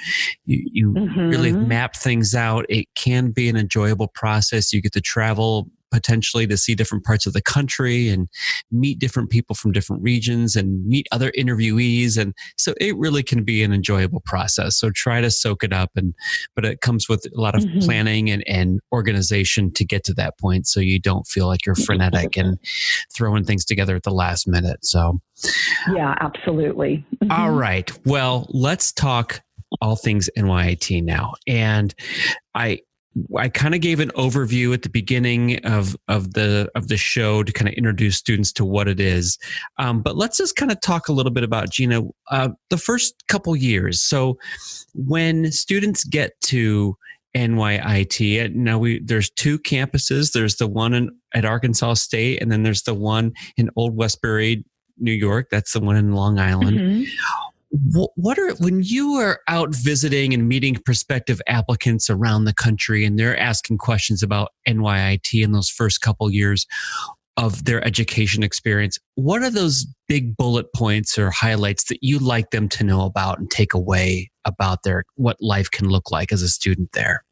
Speaker 3: really map things out, it can be an enjoyable process. You get to travel potentially to see different parts of the country and meet different people from different regions and meet other interviewees. And so it really can be an enjoyable process. So try to soak it up. But it comes with a lot of planning and organization to get to that point, so you don't feel like you're frenetic and throwing things together at the last minute. So
Speaker 2: yeah, absolutely.
Speaker 3: All right. Well, let's talk all things NYIT now. And I kind of gave an overview at the beginning of the show to kind of introduce students to what it is. But let's just kind of talk a little bit about, Gina, the first couple years. So when students get to NYIT, now there's two campuses. There's the one at Arkansas State, and then there's the one in Old Westbury, New York. That's the one in Long Island. When you are out visiting and meeting prospective applicants around the country and they're asking questions about NYIT in those first couple years of their education experience, what are those big bullet points or highlights that you like them to know about and take away about what life can look like as a student there?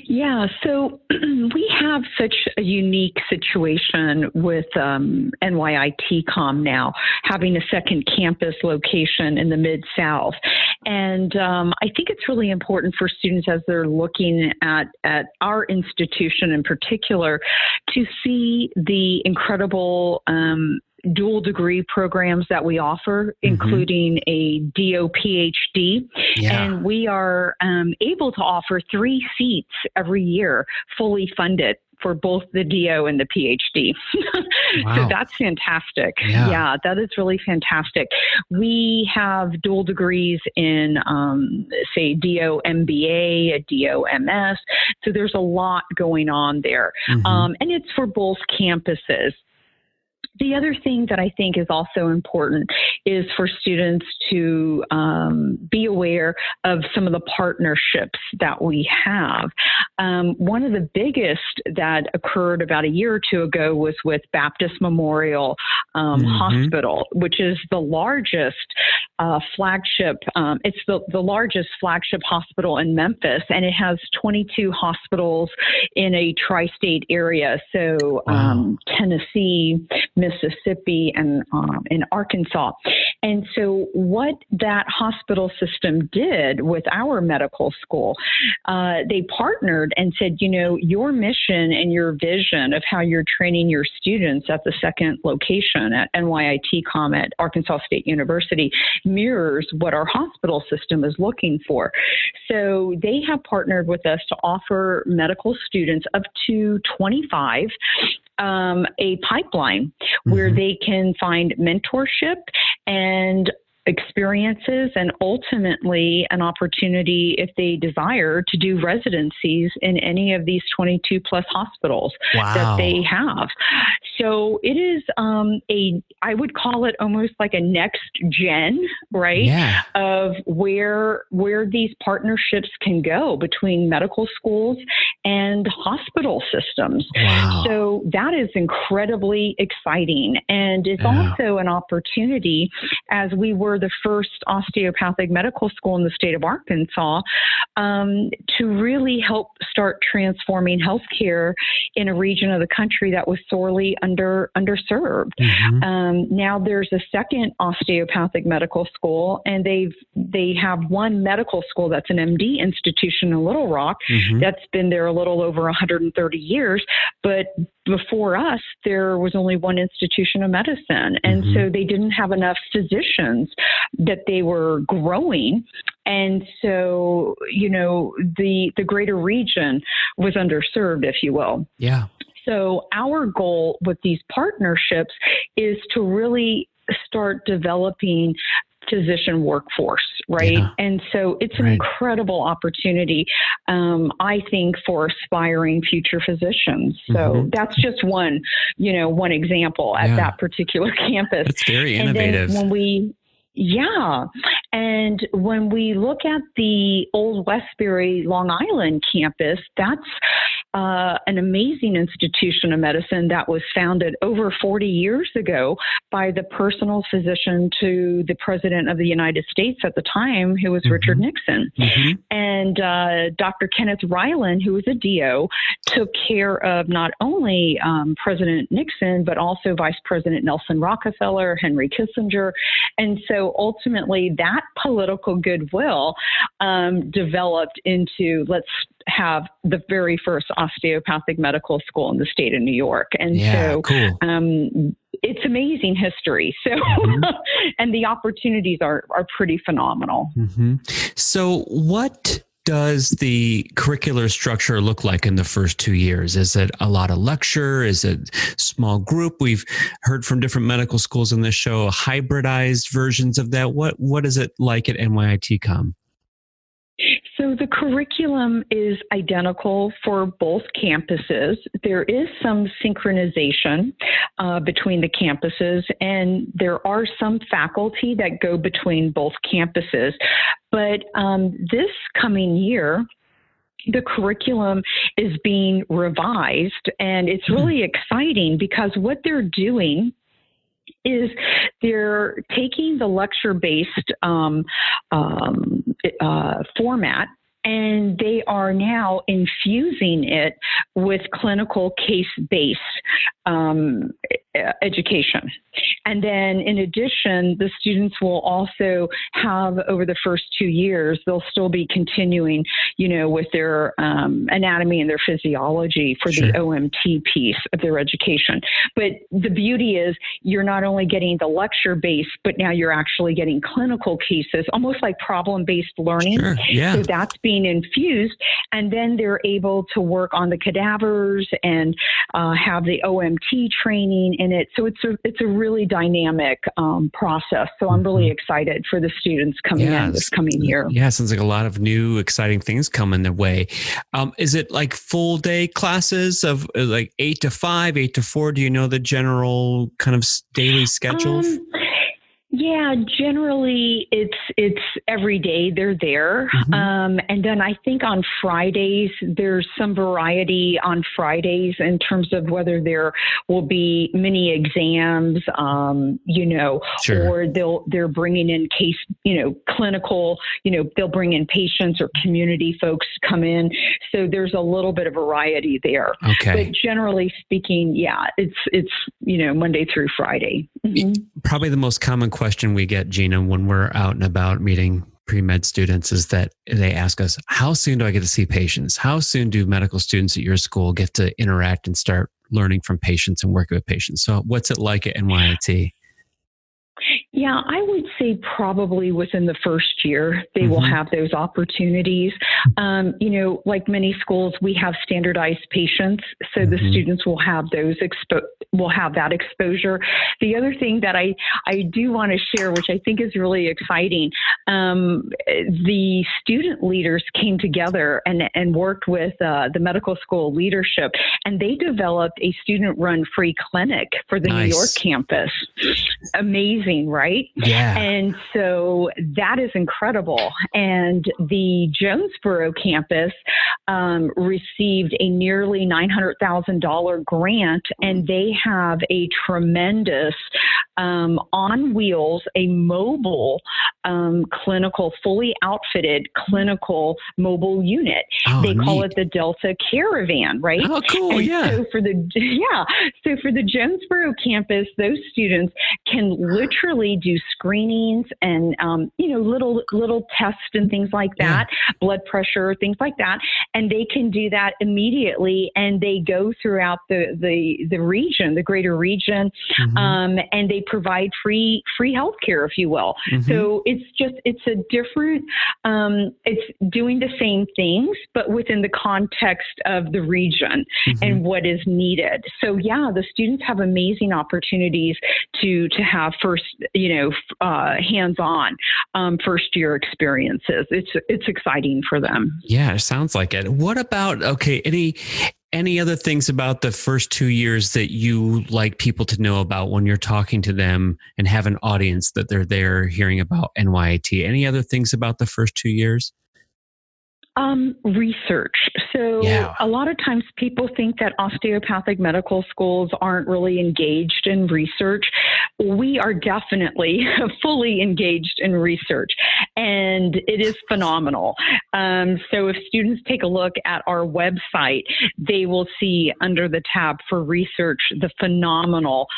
Speaker 2: Yeah, so we have such a unique situation with NYITCOM now, having a second campus location in the Mid-South. And I think it's really important for students as they're looking at our institution in particular to see the incredible dual degree programs that we offer, including a DO PhD. Yeah. And we are able to offer 3 seats every year, fully funded for both the DO and the PhD. Wow. So that's fantastic. Yeah, that is really fantastic. We have dual degrees in, say, DO MBA, a DO MS. So there's a lot going on there. And it's for both campuses. The other thing that I think is also important is for students to be aware of some of the partnerships that we have. One of the biggest that occurred about a year or two ago was with Baptist Memorial Hospital, which is the largest flagship. It's the largest flagship hospital in Memphis, and it has 22 hospitals in a tri-state area. So Tennessee, Mississippi, and in Arkansas. And so what that hospital system did with our medical school, they partnered and said, your mission and your vision of how you're training your students at the second location at NYITCOM at Arkansas State University mirrors what our hospital system is looking for. So they have partnered with us to offer medical students up to 25 a pipeline where they can find mentorship and experiences and ultimately an opportunity, if they desire, to do residencies in any of these 22 plus hospitals that they have. So it is I would call it almost like a next gen, right? Yeah. Of where these partnerships can go between medical schools and hospital systems. Wow. So that is incredibly exciting. And it's also an opportunity, as we were the first osteopathic medical school in the state of Arkansas, to really help start transforming healthcare in a region of the country that was sorely underserved. Now there's a second osteopathic medical school, and they have one medical school that's an MD institution in Little Rock that's been there a little over 130 years. But before us, there was only one institution of medicine. And so they didn't have enough physicians that they were growing. And so, the greater region was underserved, if you will. Yeah. So our goal with these partnerships is to really start developing physician workforce, right? Yeah. And so it's an incredible opportunity, I think, for aspiring future physicians. So that's just one example at that particular campus. It's very innovative. And when we look at the old Westbury, Long Island campus, that's an amazing institution of medicine that was founded over 40 years ago by the personal physician to the President of the United States at the time, who was Richard Nixon. And Dr. Kenneth Ryland, who was a DO, took care of not only President Nixon, but also Vice President Nelson Rockefeller, Henry Kissinger. And so ultimately that political goodwill developed into, let's have the very first osteopathic medical school in the state of New York. And it's amazing history. So, and the opportunities are pretty phenomenal. So what does the curricular structure look like in the first 2 years? Is it a lot of lecture? Is it small group? We've heard from different medical schools in this show, hybridized versions of that. What is it like at NYITCOM? So So the curriculum is identical for both campuses. There is some synchronization between the campuses, and there are some faculty that go between both campuses. But this coming year, the curriculum is being revised, and it's really exciting because what they're doing is they're taking the lecture-based format, and they are now infusing it with clinical case-based education. And then in addition, the students will also have, over the first 2 years, they'll still be continuing, with their anatomy and their physiology for the OMT piece of their education. But the beauty is you're not only getting the lecture-based, but now you're actually getting clinical cases, almost like problem-based learning.
Speaker 3: Sure. Yeah.
Speaker 2: So that's being infused. And then they're able to work on the cadavers and have the OMT training in it. So it's a really dynamic process. So I'm really excited for the students coming in this coming year.
Speaker 3: Yeah, sounds like a lot of new exciting things coming their way. Is it like full day classes of like 8 to 5, 8 to 4? Do you know the general kind of daily schedule?
Speaker 2: Yeah, generally it's every day they're there. And then I think on Fridays, there's some variety on Fridays in terms of whether there will be mini exams, or they're bringing in case, clinical, they'll bring in patients or community folks come in. So there's a little bit of variety there.
Speaker 3: Okay.
Speaker 2: But generally speaking, yeah, it's Monday through Friday.
Speaker 3: Probably the most common question we get, Gina, when we're out and about meeting pre-med students is that they ask us, how soon do I get to see patients? How soon do medical students at your school get to interact and start learning from patients and working with patients? So what's it like at NYIT?
Speaker 2: Yeah, I would say probably within the first year, they will have those opportunities. Like many schools, we have standardized patients, so the students will have those that exposure. The other thing that I do want to share, which I think is really exciting, the student leaders came together and worked with the medical school leadership, and they developed a student-run free clinic for the New York campus. Amazing, right?
Speaker 3: Yeah.
Speaker 2: And so that is incredible. And the Jonesboro campus received a nearly $900,000 grant, and they have a tremendous on wheels, a mobile clinical, fully outfitted clinical mobile unit. They call it the Delta Caravan, right?
Speaker 3: Oh, cool.
Speaker 2: And
Speaker 3: yeah.
Speaker 2: So for the Jonesboro campus, those students can literally do screenings and little tests and things like that, blood pressure, things like that, and they can do that immediately. And they go throughout the region, the greater region, and they provide free healthcare, if you will. So it's a different, it's doing the same things, but within the context of the region and what is needed. So yeah, the students have amazing opportunities to have first, hands-on first year experiences. It's exciting for them.
Speaker 3: Yeah, it sounds like it. What about, any other things about the first 2 years that you like people to know about when you're talking to them and have an audience that they're there hearing about NYIT? Any other things about the first 2 years?
Speaker 2: Research. So a lot of times people think that osteopathic medical schools aren't really engaged in research. We are definitely fully engaged in research, and it is phenomenal. So if students take a look at our website, they will see under the tab for research the phenomenal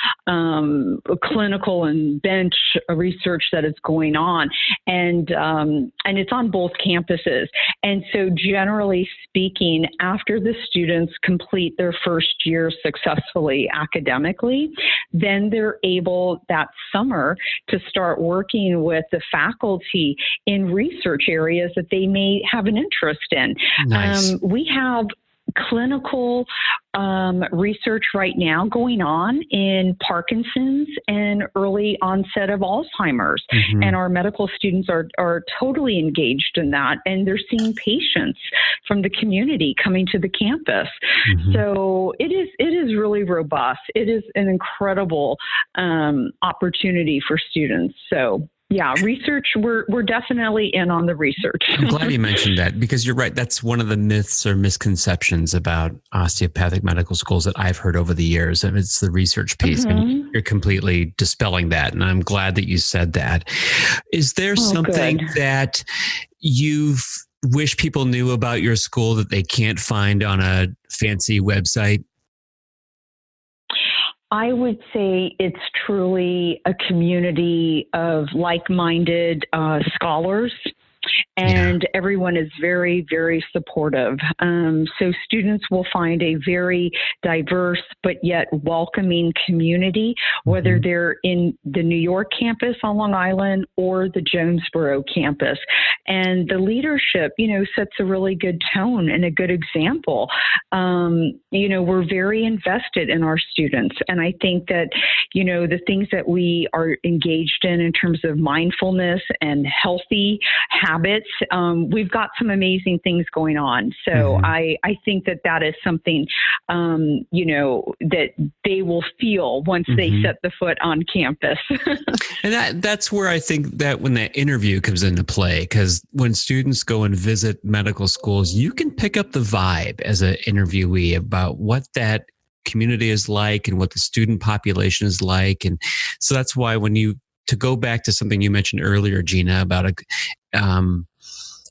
Speaker 2: clinical and bench research that is going on, and it's on both campuses. And so generally speaking, after the students complete their first year successfully academically, then they're able that summer to start working with the faculty in research areas that they may have an interest in.
Speaker 3: Nice.
Speaker 2: We have clinical research right now going on in Parkinson's and early onset of Alzheimer's.
Speaker 3: Mm-hmm.
Speaker 2: And our medical students are totally engaged in that. And they're seeing patients from the community coming to the campus.
Speaker 3: Mm-hmm.
Speaker 2: So it is really robust. It is an incredible opportunity for students. So yeah, research, we're definitely in on the research.
Speaker 3: I'm glad you mentioned that, because you're right. That's one of the myths or misconceptions about osteopathic medical schools that I've heard over the years. And it's the research piece.
Speaker 2: Mm-hmm.
Speaker 3: And you're completely dispelling that. And I'm glad that you said that. Is there something
Speaker 2: good.
Speaker 3: that you wish people knew about your school that they can't find on a fancy website?
Speaker 2: I would say it's truly a community of like-minded scholars, and everyone is very, very supportive. So students will find a very diverse but yet welcoming community, whether they're in the New York campus on Long Island or the Jonesboro campus. And the leadership, sets a really good tone and a good example. We're very invested in our students. And I think that, the things that we are engaged in terms of mindfulness and healthy habits, we've got some amazing things going on. So I think that is something, that they will feel once they set the foot on campus.
Speaker 3: And that's where I think that when that interview comes into play, because when students go and visit medical schools, you can pick up the vibe as an interviewee about what that community is like and what the student population is like. And so that's why to go back to something you mentioned earlier, Gina, about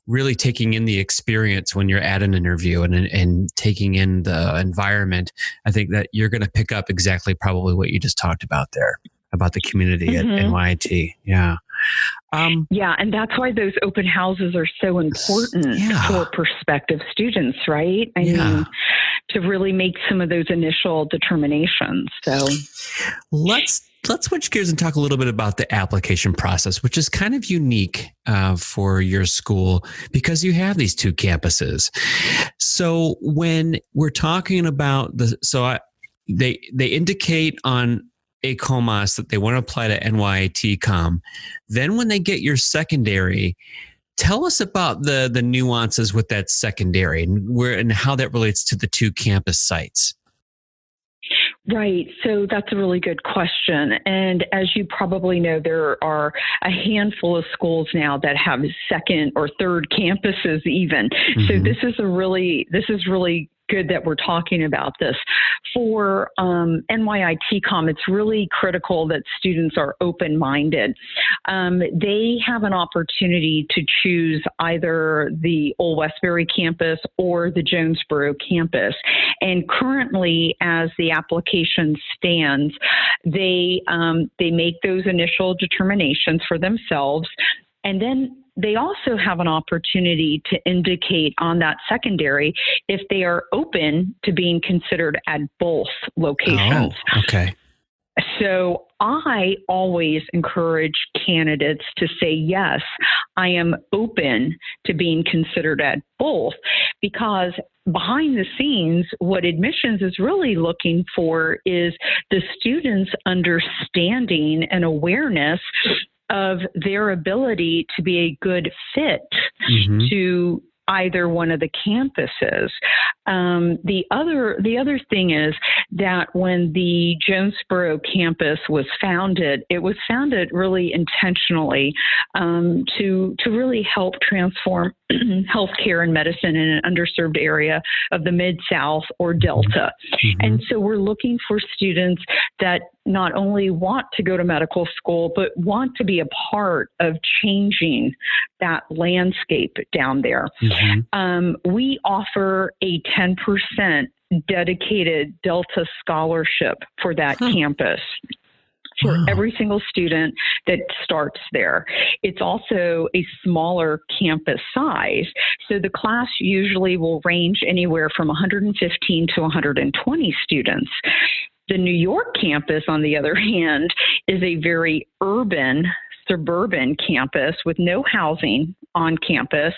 Speaker 3: really taking in the experience when you're at an interview and taking in the environment, I think that you're going to pick up exactly probably what you just talked about there, about the community at NYIT. Yeah.
Speaker 2: And that's why those open houses are so important for prospective students, right? I mean, to really make some of those initial determinations. So
Speaker 3: let's switch gears and talk a little bit about the application process, which is kind of unique for your school because you have these two campuses. So when we're talking about they indicate on AACOM that they want to apply to NYITCOM. Then when they get your secondary, tell us about the nuances with that secondary and how that relates to the two campus sites.
Speaker 2: Right. So that's a really good question. And as you probably know, there are a handful of schools now that have second or third campuses even. So this is really good that we're talking about this. For NYITCOM, it's really critical that students are open-minded. They have an opportunity to choose either the Old Westbury campus or the Jonesboro campus. And currently, as the application stands, they make those initial determinations for themselves. And then they also have an opportunity to indicate on that secondary if they are open to being considered at both locations.
Speaker 3: Oh, okay.
Speaker 2: So I always encourage candidates to say, yes, I am open to being considered at both, because behind the scenes, what admissions is really looking for is the students' understanding and awareness of their ability to be a good fit to either one of the campuses. The other thing is that when the Jonesboro campus was founded, it was founded really intentionally to really help transform healthcare and medicine in an underserved area of the Mid-South or Delta. And so we're looking for students that not only want to go to medical school, but want to be a part of changing that landscape down there. We offer a 10% dedicated Delta scholarship for that campus for every single student that starts there. It's also a smaller campus size. So the class usually will range anywhere from 115 to 120 students. The New York campus, on the other hand, is a very urban suburban campus with no housing on campus.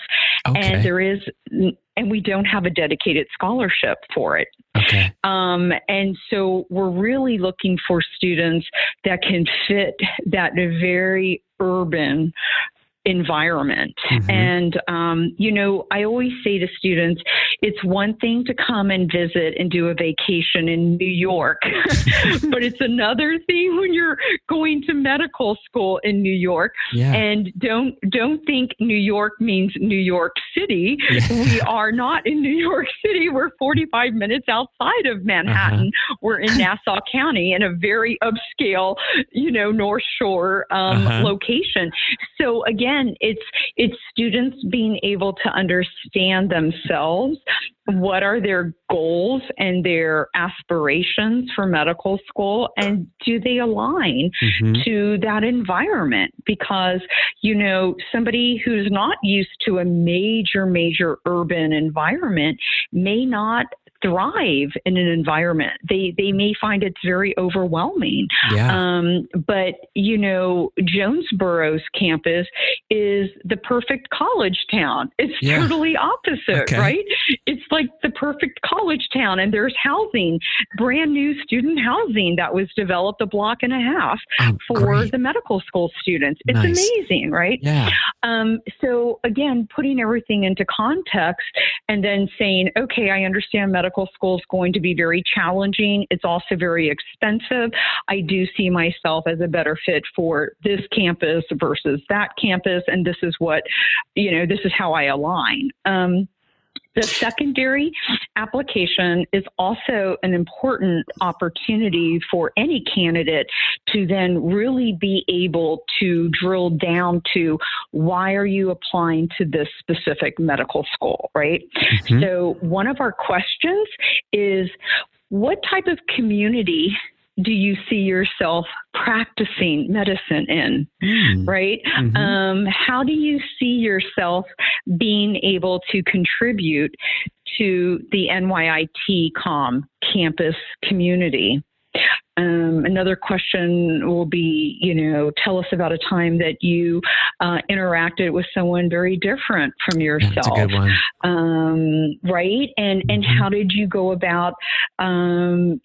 Speaker 3: Okay.
Speaker 2: And we don't have a dedicated scholarship for it.
Speaker 3: Okay.
Speaker 2: And so we're really looking for students that can fit that very urban environment.
Speaker 3: Mm-hmm.
Speaker 2: And, I always say to students, it's one thing to come and visit and do a vacation in New York, but it's another thing when you're going to medical school in New York.
Speaker 3: Yeah.
Speaker 2: And don't think New York means New York City.
Speaker 3: Yeah.
Speaker 2: We are not in New York City. We're 45 minutes outside of Manhattan. We're in Nassau County in a very upscale, North Shore location. So again, it's students being able to understand themselves. What are their goals and their aspirations for medical school? And do they align to that environment? Because, somebody who's not used to a major urban environment may not thrive in an environment. They may find it's very overwhelming.
Speaker 3: Yeah.
Speaker 2: But, Jonesboro's campus is the perfect college town. It's totally opposite, right? It's like the perfect college town, and there's housing, brand new student housing that was developed a block and a half for the medical school students. It's amazing, right?
Speaker 3: Yeah.
Speaker 2: So again, putting everything into context and then saying, okay, I understand medical school is going to be very challenging. It's also very expensive. I do see myself as a better fit for this campus versus that campus. And this is what, this is how I align. The secondary application is also an important opportunity for any candidate to then really be able to drill down to why are you applying to this specific medical school, right? Mm-hmm. So one of our questions is, what type of community do you see yourself practicing medicine in, right? Mm-hmm. How do you see yourself being able to contribute to the NYITCOM campus community? Another question will be, tell us about a time that you interacted with someone very different from yourself.
Speaker 3: That's a good one.
Speaker 2: Right? And how did you go about, dealing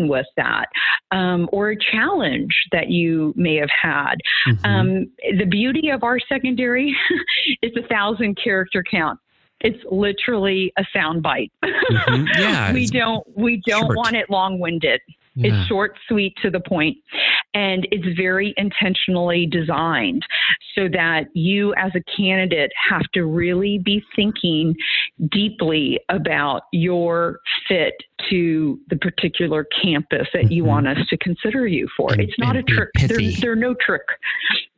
Speaker 2: with that, or a challenge that you may have had? The beauty of our secondary is 1,000 character count. It's literally a sound bite.
Speaker 3: Yeah,
Speaker 2: we don't want it long-winded. Yeah. It's short, sweet, to the point. And it's very intentionally designed so that you as a candidate have to really be thinking deeply about your fit to the particular campus that you want us to consider you for. It's not a trick. There's no trick.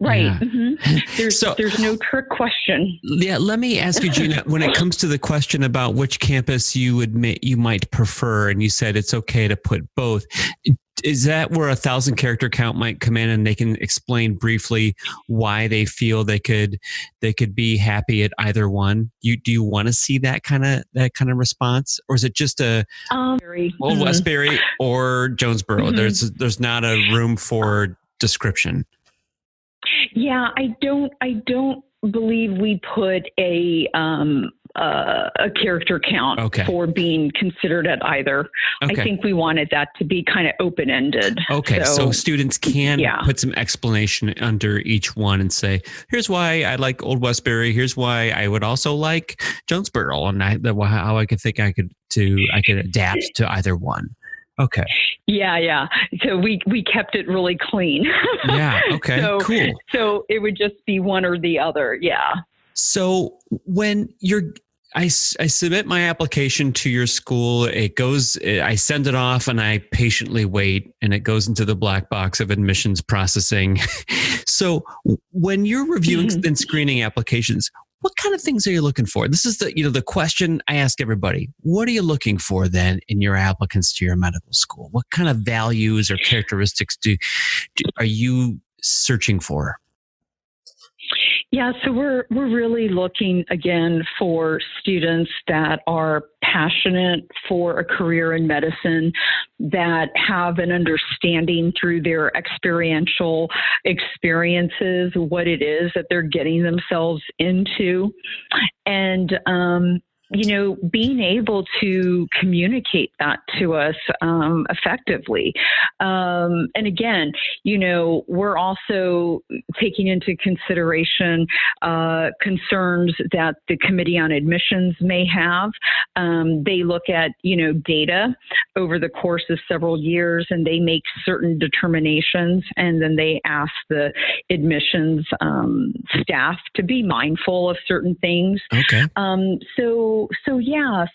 Speaker 2: Right. Yeah. There's no trick question.
Speaker 3: Yeah. Let me ask you, Gina, when it comes to the question about which campus you might prefer, and you said it's okay to put both, is that where 1,000 character count might come in, and they can explain briefly why they feel they could be happy at either one? Do you want to see that kind of response, or is it just a Old Westbury or Jonesboro? There's not a room for description.
Speaker 2: Yeah, I don't believe we put a character count for being considered at either. Okay. I think we wanted that to be kind of open-ended.
Speaker 3: Okay, so students can put some explanation under each one and say, here's why I like Old Westbury, here's why I would also like Jonesboro, and how I could think I could adapt to either one. Okay.
Speaker 2: Yeah. So we kept it really clean.
Speaker 3: Yeah. Okay. Cool.
Speaker 2: So it would just be one or the other. Yeah.
Speaker 3: So when I submit my application to your school, I send it off and I patiently wait, and it goes into the black box of admissions processing. So when you're reviewing and screening applications, what kind of things are you looking for? This is the question I ask everybody. What are you looking for then in your applicants to your medical school? What kind of values or characteristics are you searching for?
Speaker 2: Yeah, so we're really looking again for students that are passionate for a career in medicine, that have an understanding through their experiential experiences what it is that they're getting themselves into, and being able to communicate that to us effectively. And again, we're also taking into consideration concerns that the Committee on Admissions may have. They look at, data over the course of several years, and they make certain determinations, and then they ask the admissions staff to be mindful of certain things.
Speaker 3: Okay.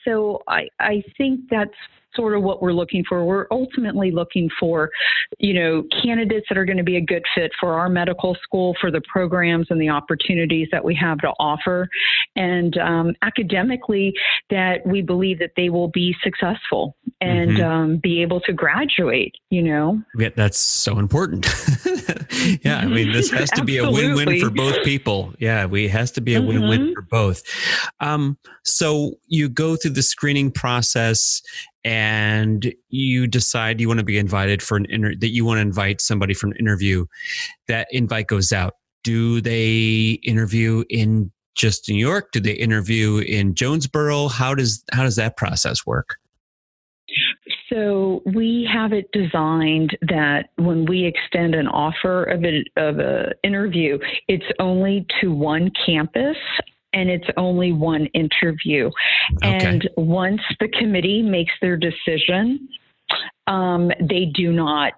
Speaker 2: So I think that's sort of what we're looking for. We're ultimately looking for, candidates that are going to be a good fit for our medical school, for the programs and the opportunities that we have to offer, and academically that we believe that they will be successful and be able to graduate, Yeah,
Speaker 3: that's so important. Yeah, I mean, this has to be a win-win for both people. Yeah, it has to be a win-win for both. So you go through the screening process and you decide you want to be invited for that you want to invite somebody for an interview. That invite goes out. Do they interview in just New York? Do they interview in Jonesboro? How does that process work?
Speaker 2: So we have it designed that when we extend an offer of an interview, it's only to one campus, and it's only one interview. Okay. And once the committee makes their decision, they do not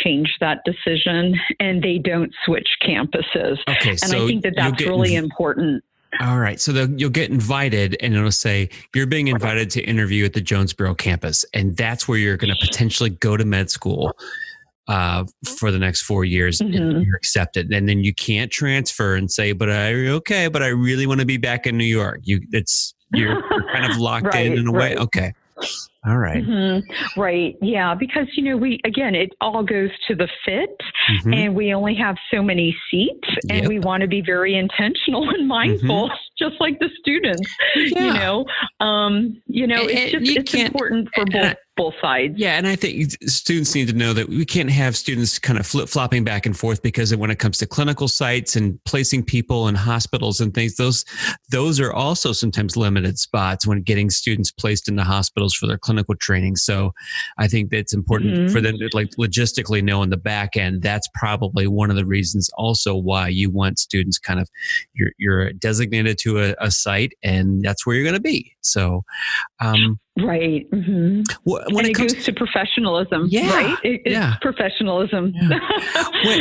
Speaker 2: change that decision, and they don't switch campuses. Okay, and so I think that's really important.
Speaker 3: All right. So you'll get invited, and it'll say you're being invited to interview at the Jonesboro campus. And that's where you're going to potentially go to med school for the next 4 years. And you're accepted. And then you can't transfer and say, but I really want to be back in New York. You're kind of locked in a way. Okay. All right.
Speaker 2: Right. Yeah. Because, it all goes to the fit, and we only have so many seats, and we want to be very intentional and mindful, just like the students, it's important for both sides.
Speaker 3: Yeah. And I think students need to know that we can't have students kind of flip-flopping back and forth, because when it comes to clinical sites and placing people in hospitals and things, those are also sometimes limited spots when getting students placed in the hospitals for their clinical training. So I think that's important for them to logistically know in the back end. That's probably one of the reasons also why you want students kind of, you're designated to a site, and that's where you're going to be. So,
Speaker 2: right. When it goes to professionalism, right? It's professionalism.
Speaker 3: Yeah.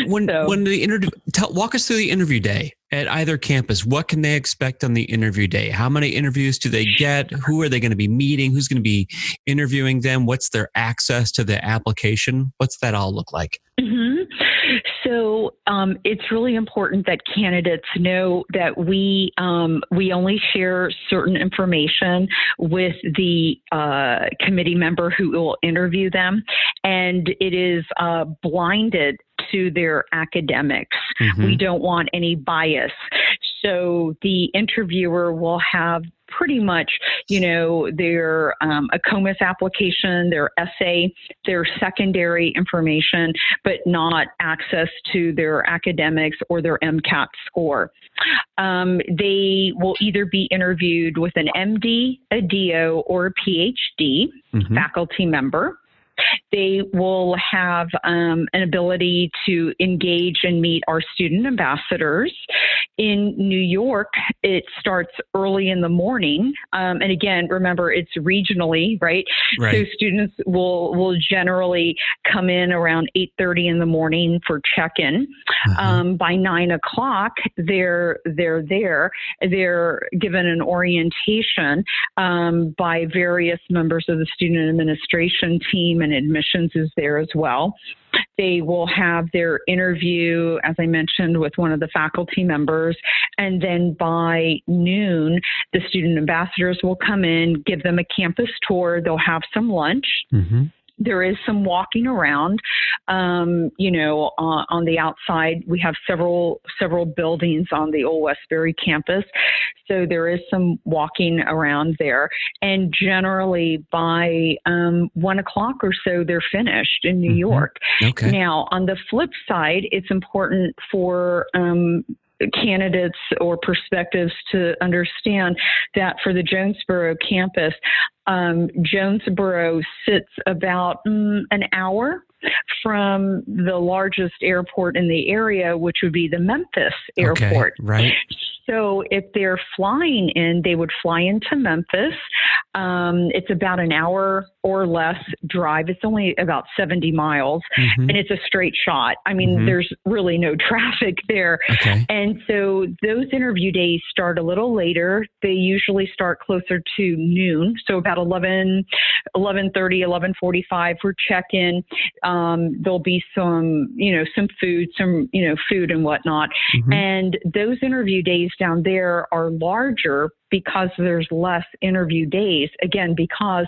Speaker 3: When the interview, walk us through the interview day at either campus. What can they expect on the interview day? How many interviews do they get? Who are they going to be meeting? Who's going to be interviewing them? What's their access to the application? What's that all look like?
Speaker 2: So it's really important that candidates know that we only share certain information with the committee member who will interview them, and it is blinded to their academics. We don't want any bias. So the interviewer will have pretty much, their AACOM application, their essay, their secondary information, but not access to their academics or their MCAT score. They will either be interviewed with an MD, a DO, or a PhD faculty member. They will have an ability to engage and meet our student ambassadors. In New York, it starts early in the morning. And again, remember, it's regionally, right? So students will generally come in around 8:30 in the morning for check-in. By 9 o'clock, they're there. They're given an orientation by various members of the student administration team, and admissions is there as well. They will have their interview, as I mentioned, with one of the faculty members. And then by noon, the student ambassadors will come in, give them a campus tour. They'll have some lunch. There is some walking around, on the outside. We have several buildings on the Old Westbury campus. So there is some walking around there. And generally by 1 o'clock or so, they're finished in New York.
Speaker 3: Okay.
Speaker 2: Now, on the flip side, it's important for candidates or prospectives to understand that for the Jonesboro campus, Jonesboro sits about an hour from the largest airport in the area, which would be the Memphis airport.
Speaker 3: Okay, right.
Speaker 2: So if they're flying in, they would fly into Memphis. It's about an hour or less drive. It's only about 70 miles, and it's a straight shot. I mean, there's really no traffic there. Okay. And so those interview days start a little later. They usually start closer to noon, so about 11:30, 11:45 for check-in. There'll be some food, food and whatnot. And those interview days down there are larger because there's less interview days, again, because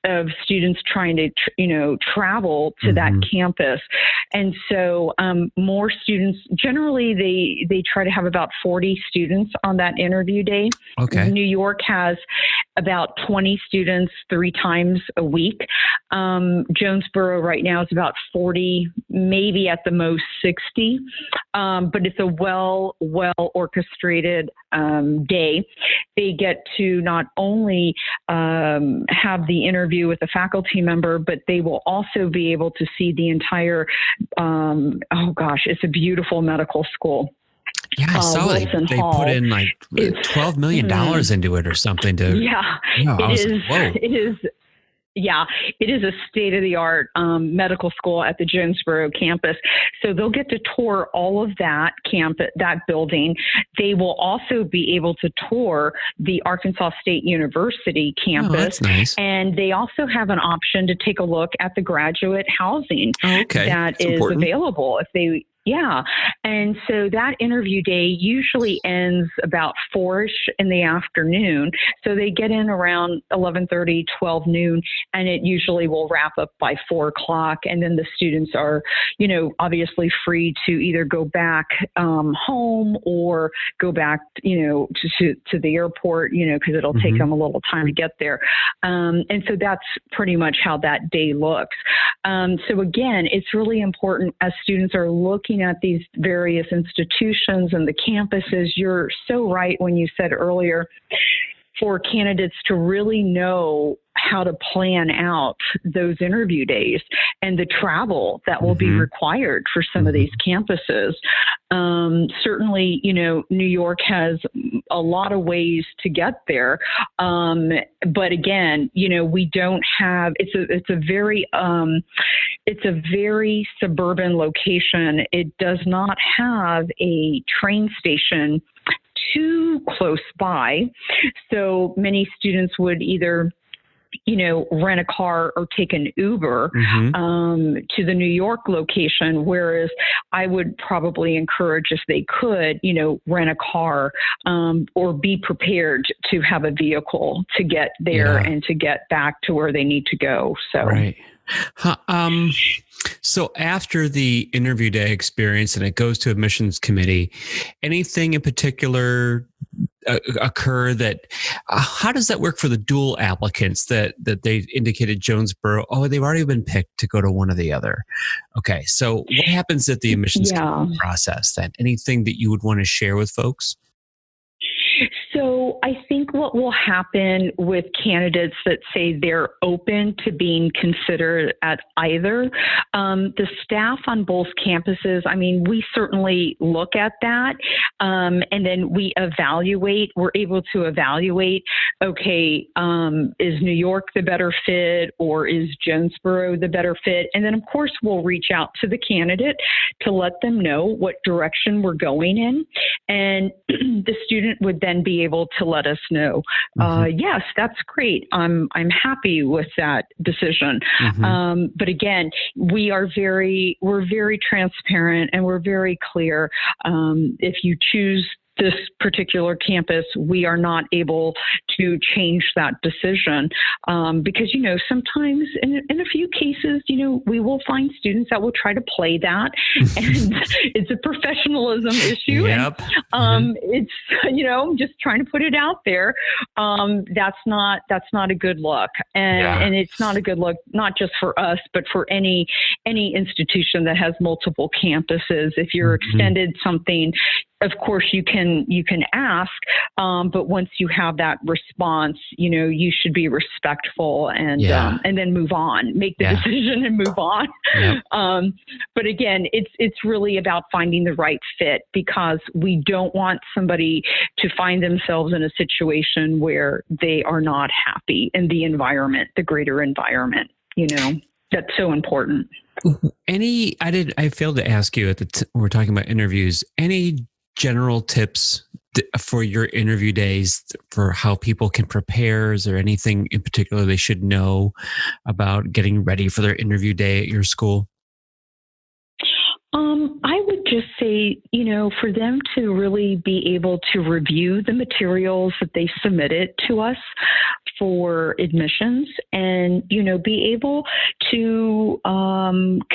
Speaker 2: of students trying to, travel to that campus. And so more students, generally they try to have about 40 students on that interview day. Okay. New York has about 20 students 3 times a week. Jonesboro right now is about 40, maybe at the most 60. But it's a well orchestrated day. They get to not only have the interview with a faculty member, but they will also be able to see the entire, it's a beautiful medical school.
Speaker 3: Yeah, I saw they put in like $12 million into it or something to.
Speaker 2: Yeah, it is. Yeah, it is a state-of-the-art medical school at the Jonesboro campus. So they'll get to tour all of that building. They will also be able to tour the Arkansas State University campus. Oh, that's nice. And they also have an option to take a look at the graduate housing that is important. Available if they. Yeah. And so that interview day usually ends about 4-ish in the afternoon. So they get in around 11:30, 12 noon, and it usually will wrap up by 4 o'clock. And then the students are, obviously free to either go back home or go back, to the airport, because it'll take them a little time to get there. And so that's pretty much how that day looks. So again, it's really important as students are looking at these various institutions and the campuses. You're so right when you said earlier, for candidates to really know how to plan out those interview days and the travel that will be required for some of these campuses. Certainly, New York has a lot of ways to get there. But again, we don't have, it's a very suburban location. It does not have a train station too close by. So many students would either rent a car or take an Uber to the New York location, whereas I would probably encourage, if they could, rent a car or be prepared to have a vehicle to get there and to get back to where they need to go. So,
Speaker 3: right. So after the interview day experience and it goes to admissions committee, anything in particular occur that, how does that work for the dual applicants that they indicated Jonesboro? Oh, they've already been picked to go to one or the other. Okay. So what happens at the admissions committee process then? Anything that you would want to share with folks?
Speaker 2: So I think what will happen with candidates that say they're open to being considered at either, the staff on both campuses, we certainly look at that. And then we evaluate, we're able to evaluate, is New York the better fit or is Jonesboro the better fit? And then of course we'll reach out to the candidate to let them know what direction we're going in. And the student would then be able to let us know, yes, that's great. I'm happy with that decision. But again, we're very transparent and we're very clear. If you choose this particular campus, we are not able to change that decision. Because, sometimes in a few cases, we will find students that will try to play that, and it's a professionalism issue.
Speaker 3: Yep.
Speaker 2: And, it's, just trying to put it out there. That's not a good look. And it's not a good look, not just for us, but for any institution that has multiple campuses. If you're extended something, of course you can ask, but once you have that response, you should be respectful and then move on, make the decision and move on. Yep. But again, it's really about finding the right fit, because we don't want somebody to find themselves in a situation where they are not happy in the environment, the greater environment. That's so important.
Speaker 3: I failed to ask you when we're talking about interviews, any general tips for your interview days for how people can prepare? Is there anything in particular they should know about getting ready for their interview day at your school?
Speaker 2: I would just say, for them to really be able to review the materials that they submitted to us for admissions, and, be able to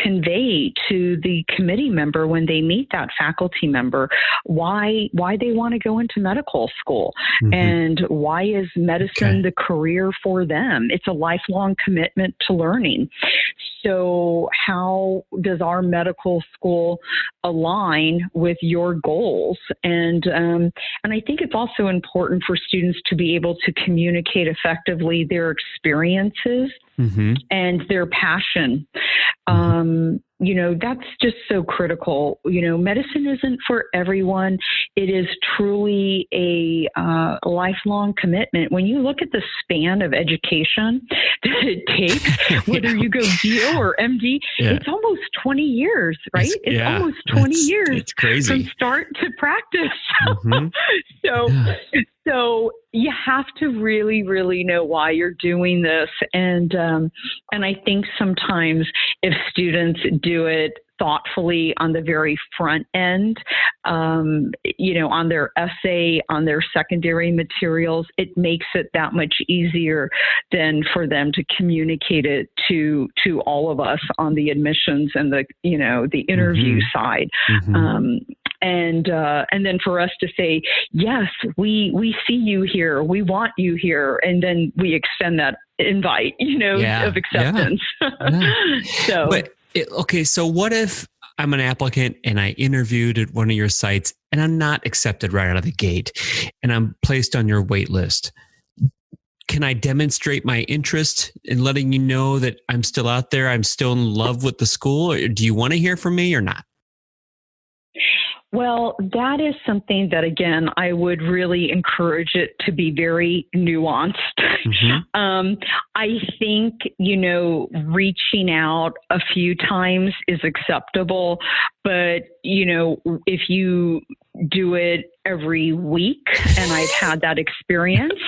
Speaker 2: convey to the committee member when they meet that faculty member why they want to go into medical school, and why is medicine the career for them. It's a lifelong commitment to learning. So how does our medical school align with your goals? And I think it's also important for students to be able to communicate effectively their experiences and their passion. That's just so critical. Medicine isn't for everyone. It is truly a lifelong commitment. When you look at the span of education that it takes, whether you go DO or MD, it's almost 20 years, right? It's almost 20 years.
Speaker 3: It's crazy.
Speaker 2: From start to practice. So you have to really, really know why you're doing this. And I think sometimes if students do it thoughtfully on the very front end, on their essay, on their secondary materials, it makes it that much easier than for them to communicate it to all of us on the admissions and the interview side. And then for us to say, yes, we see you here, we want you here, and then we extend that invite, of acceptance.
Speaker 3: So what if I'm an applicant and I interviewed at one of your sites and I'm not accepted right out of the gate and I'm placed on your wait list? Can I demonstrate my interest in letting you know that I'm still out there, I'm still in love with the school? Or do you want to hear from me or not?
Speaker 2: Well, that is something that, again, I would really encourage it to be very nuanced. I think, reaching out a few times is acceptable, but, if you do it every week, and I've had that experience,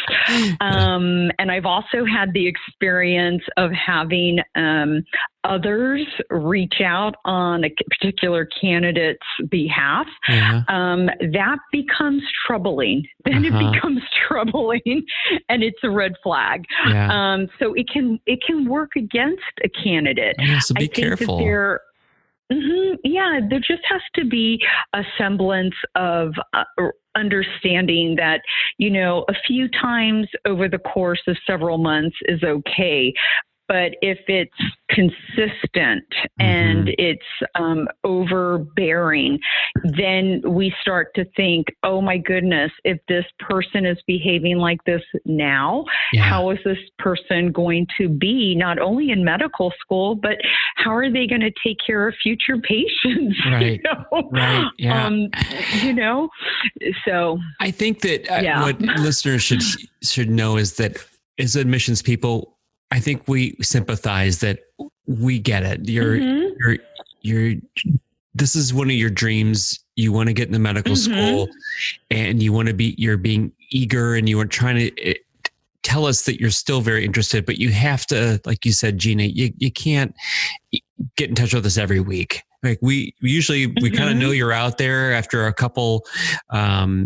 Speaker 2: and I've also had the experience of having others reach out on a particular candidate's behalf, that becomes troubling. Then it becomes troubling, and it's a red flag. So it can work against a candidate.
Speaker 3: So be careful.
Speaker 2: There just has to be a semblance of understanding that, a few times over the course of several months is okay. But if it's consistent and it's overbearing, then we start to think, oh my goodness, if this person is behaving like this now, how is this person going to be not only in medical school, but how are they going to take care of future patients?
Speaker 3: Right.
Speaker 2: So
Speaker 3: I think that what listeners should know is that as admissions people, I think we sympathize that we get it. This is one of your dreams. You want to get into medical school and you're being eager and you are trying to tell us that you're still very interested, but you have to, like you said, Gina, you can't get in touch with us every week. Like we kind of know you're out there after a couple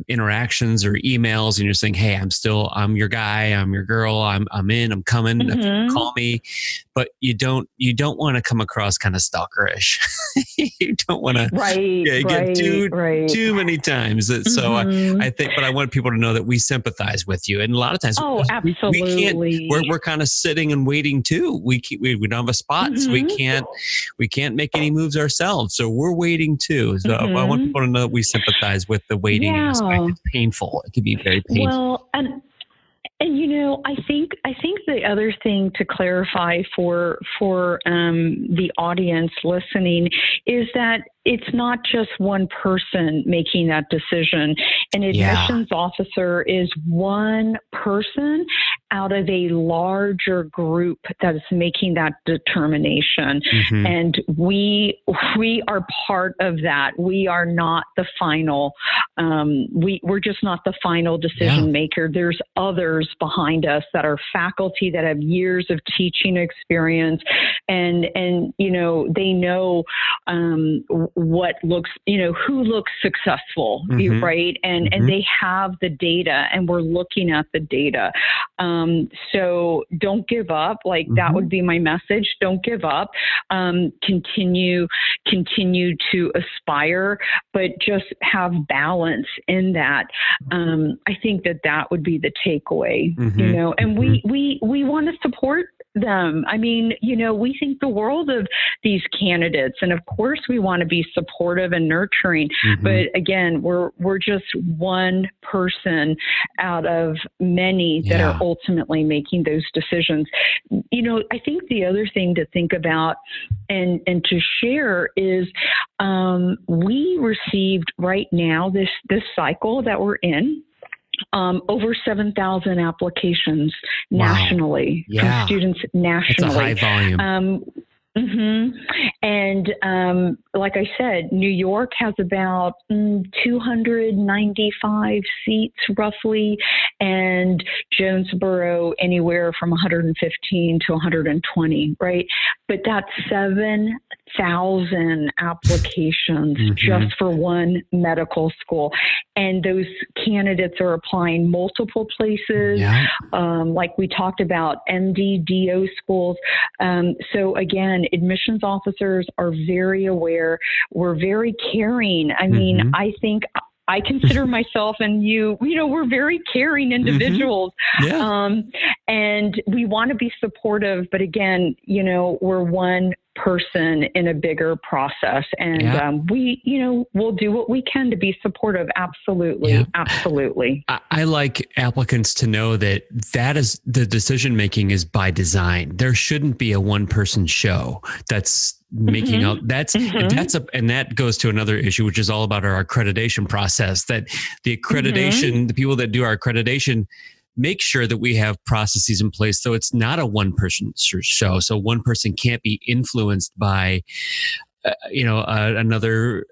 Speaker 3: interactions or emails, and you're saying, "Hey, I'm your guy, I'm your girl, I'm in, I'm coming. If you call me," but you don't want to come across kind of stalkerish. You don't want to get too many times. So I think, but I want people to know that we sympathize with you, and a lot of times,
Speaker 2: absolutely,
Speaker 3: we're kind of sitting and waiting too. We don't have a spot, so we can't make any moves ourselves. So we're waiting too. So I want people to know that we sympathize with the waiting aspect. It's painful. It can be very painful.
Speaker 2: Well, and you know, I think the other thing to clarify for the audience listening is that it's not just one person making that decision. An admissions officer is one person out of a larger group that is making that determination. And we are part of that. We are not the final. We're just not the final decision maker. There's others behind us that are faculty that have years of teaching experience, and you know, they know what looks, you know, who looks successful, right? And they have the data, and we're looking at the data. So don't give up. Like that would be my message. Don't give up. Continue to aspire, but just have balance in that. I think that would be the takeaway, you know, and we want to support them. I mean, you know, we think the world of these candidates, and of course we want to be supportive and nurturing, but again, we're just one person out of many that are ultimately making those decisions. You know, I think the other thing to think about and to share is we received right now this cycle that we're in, over 7,000 applications nationally from students nationally.
Speaker 3: That's a high volume.
Speaker 2: And like I said, New York has about 295 seats roughly, and Jonesboro anywhere from 115 to 120, right? But that's 7,000 applications just for one medical school. And those candidates are applying multiple places, like we talked about, MD, DO schools. So again, admissions officers are very aware. We're very caring. I mean, I think I consider myself and you know, we're very caring individuals. And we want to be supportive, but again, you know, we're one person in a bigger process, and we, you know, we'll do what we can to be supportive. Absolutely.
Speaker 3: I like applicants to know that is the decision making is by design. There shouldn't be a one person show that's making out and that goes to another issue, which is all about our accreditation process, that the accreditation, the people that do our accreditation, make sure that we have processes in place so it's not a one person show. So one person can't be influenced by another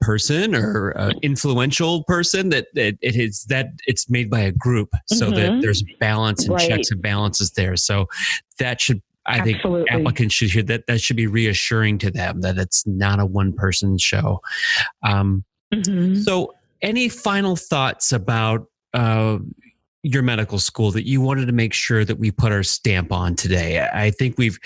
Speaker 3: person or influential person, that it's made by a group, so that there's balance and checks and balances there. So that should, I think applicants should hear that. That should be reassuring to them that it's not a one person show. So any final thoughts about your medical school that you wanted to make sure that we put our stamp on today? I think we've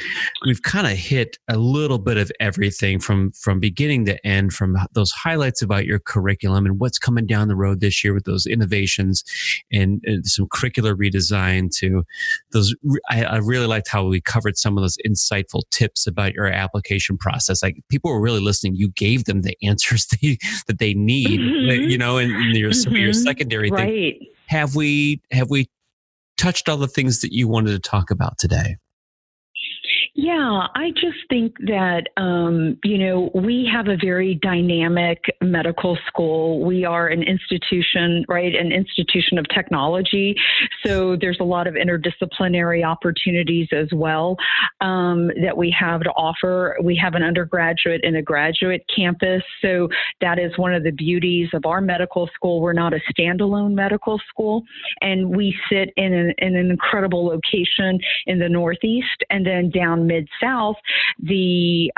Speaker 3: kind of hit a little bit of everything from beginning to end, from those highlights about your curriculum and what's coming down the road this year with those innovations and some curricular redesign, to those. I really liked how we covered some of those insightful tips about your application process. Like, people were really listening. You gave them the answers that they need, you know, and your secondary thing. Have we touched all the things that you wanted to talk about today?
Speaker 2: Yeah, I just think that, we have a very dynamic medical school. We are an institution, right? An institution of technology. So there's a lot of interdisciplinary opportunities as well that we have to offer. We have an undergraduate and a graduate campus. So that is one of the beauties of our medical school. We're not a standalone medical school, and we sit in an incredible location in the Northeast and then down down Mid-South, the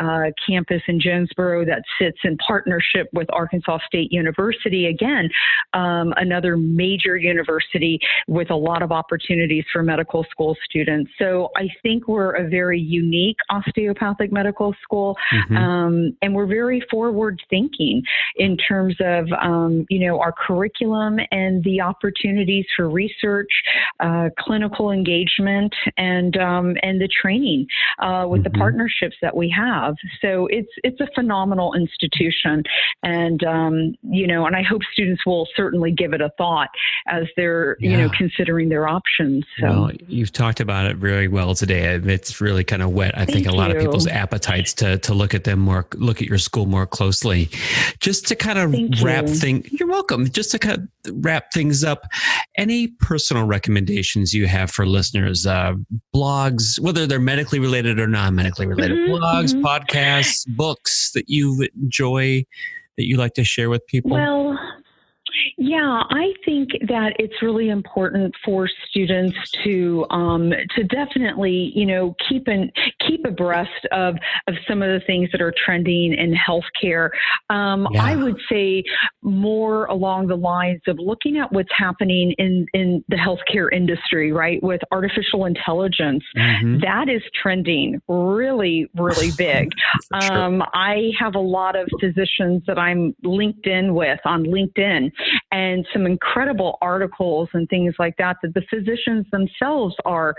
Speaker 2: campus in Jonesboro that sits in partnership with Arkansas State University, again, another major university with a lot of opportunities for medical school students. So I think we're a very unique osteopathic medical school, and we're very forward thinking in terms of, our curriculum and the opportunities for research, clinical engagement, and the training with the partnerships that we have. So it's a phenomenal institution, and and I hope students will certainly give it a thought as they're considering their options. So.
Speaker 3: Well, you've talked about it very well today. It's really kind of whet, I think, a lot of people's appetites to look at your school more closely. Just to kind of you're welcome. Just to kind of wrap things up, any personal recommendations you have for listeners, blogs, whether they're medically related or non-medically related, blogs, podcasts, books that you enjoy, that you like to share with people?
Speaker 2: Well, yeah, I think that it's really important for students to definitely, keep abreast of some of the things that are trending in healthcare. I would say more along the lines of looking at what's happening in the healthcare industry, right? With artificial intelligence, that is trending really, really big. I have a lot of physicians that I'm linked in with on LinkedIn, and some incredible articles and things like that the physicians themselves are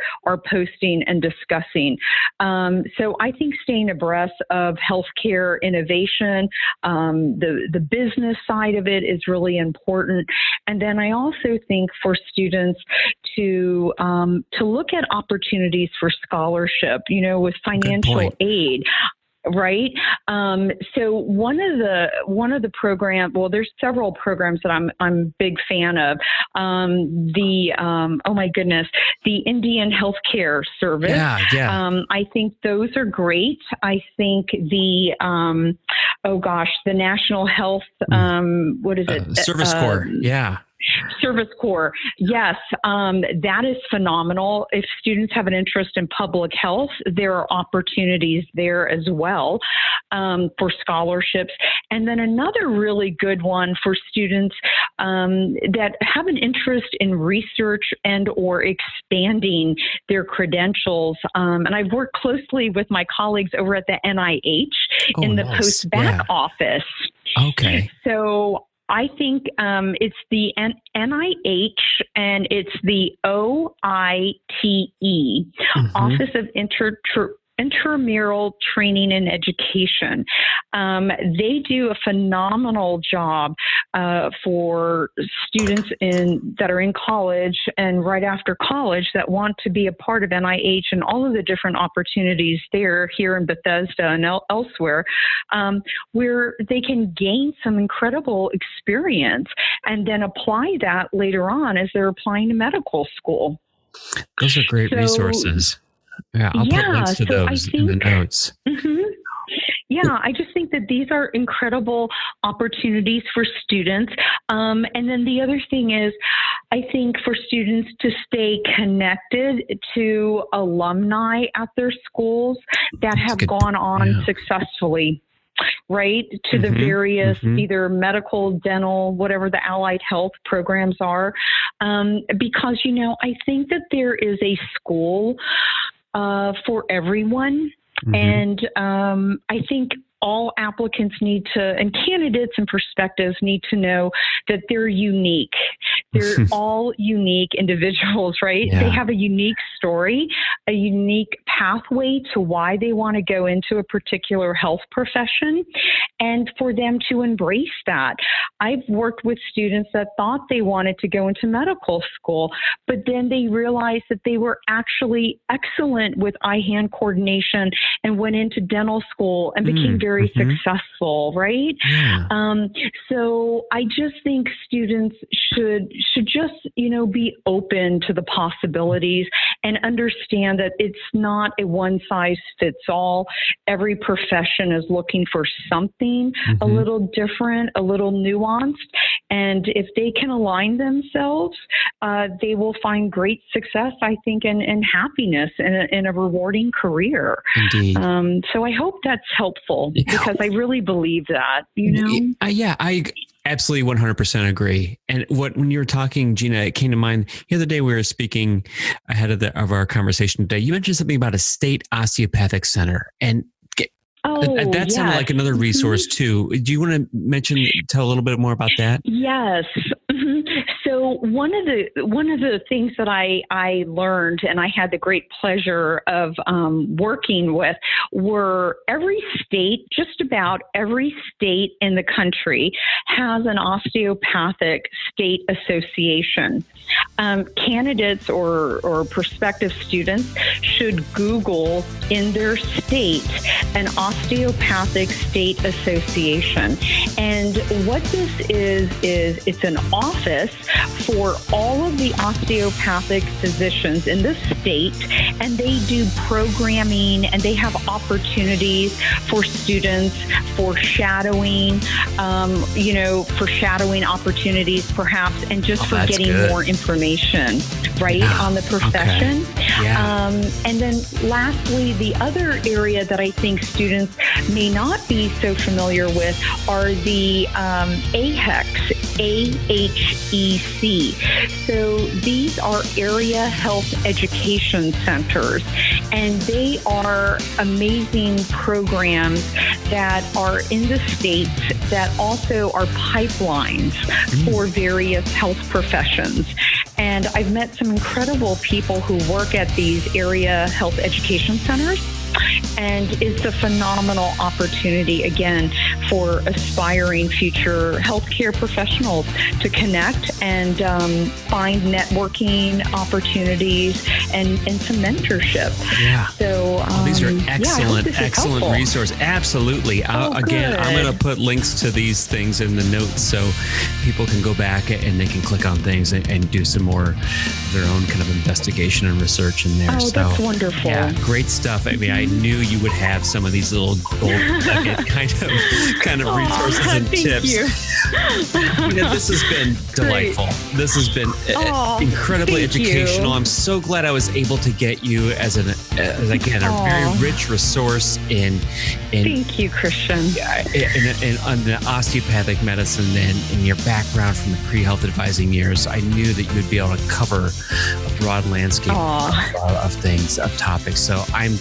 Speaker 2: posting and discussing. So I think staying abreast of healthcare innovation, the business side of it is really important. And then I also think for students to look at opportunities for scholarship, with financial aid. Right. So one of the program, well, there's several programs that I'm a big fan of. The Indian Healthcare Service. I think those are great. I think the National Health,
Speaker 3: Service Corps.
Speaker 2: Service Corps. Yes, that is phenomenal. If students have an interest in public health, there are opportunities there as well for scholarships. And then another really good one for students that have an interest in research and or expanding their credentials. And I've worked closely with my colleagues over at the NIH in the post-bac office. Okay. So I think it's the NIH and it's the OITE, Office of Intramural Training and Education. They do a phenomenal job for students that are in college and right after college that want to be a part of NIH and all of the different opportunities there, here in Bethesda and elsewhere, where they can gain some incredible experience and then apply that later on as they're applying to medical school.
Speaker 3: Those are great resources. Yeah, I'll put links to those in the notes.
Speaker 2: Yeah, I just think that these are incredible opportunities for students. And then the other thing is, I think for students to stay connected to alumni at their schools that have gone on successfully. Right, to the various either medical, dental, whatever the allied health programs are. Because, I think that there is a school for everyone. And I think all applicants and candidates and prospectives need to know that they're unique. They're all unique individuals, right? Yeah. They have a unique story, a unique pathway to why they want to go into a particular health profession, and for them to embrace that. I've worked with students that thought they wanted to go into medical school, but then they realized that they were actually excellent with eye-hand coordination and went into dental school and became very successful, right?
Speaker 3: Yeah.
Speaker 2: So I just think students should just, be open to the possibilities and understand that it's not a one size fits all. Every profession is looking for something a little different, a little nuanced. And if they can align themselves, they will find great success, I think, and happiness in a rewarding career.
Speaker 3: Indeed.
Speaker 2: So I hope that's helpful because I really believe that,
Speaker 3: Yeah, I absolutely 100% agree. And when you were talking, Gina, it came to mind the other day we were speaking ahead of our conversation today. You mentioned something about a state osteopathic center, and that sounded like another resource too. Do you want to tell a little bit more about that?
Speaker 2: Yes. So one of the things that I learned, and I had the great pleasure of working with, were every state, just about every state in the country has an osteopathic state association. Candidates or prospective students should Google in their state an osteopathic state association. And what this is it's an office for all of the osteopathic physicians in the state, and they do programming and they have opportunities for students for shadowing, for shadowing opportunities perhaps, and just for getting more information, right, on the profession.
Speaker 3: Okay. Yeah.
Speaker 2: And then lastly, the other area that I think students may not be so familiar with are the AHEC, AHEC. So these are area health education centers, and they are amazing programs that are in the states that also are pipelines for various health professions. And I've met some incredible people who work at these area health education centers. And it's a phenomenal opportunity, again, for aspiring future healthcare professionals to connect and find networking opportunities and some mentorship.
Speaker 3: Yeah.
Speaker 2: So
Speaker 3: these are excellent resource. Absolutely. I'm going to put links to these things in the notes so people can go back and they can click on things and do some more of their own kind of investigation and research in there.
Speaker 2: Oh, that's wonderful.
Speaker 3: Yeah, great stuff. I mean, I knew you would have some of these little gold nugget kind of resources and tips. This has been delightful. This has been incredibly educational. I'm so glad I was able to get you as a very rich resource in
Speaker 2: thank you, Christian.
Speaker 3: In on the osteopathic medicine and in your background from the pre-health advising years. I knew that you would be able to cover a broad landscape of things, of topics. So I'm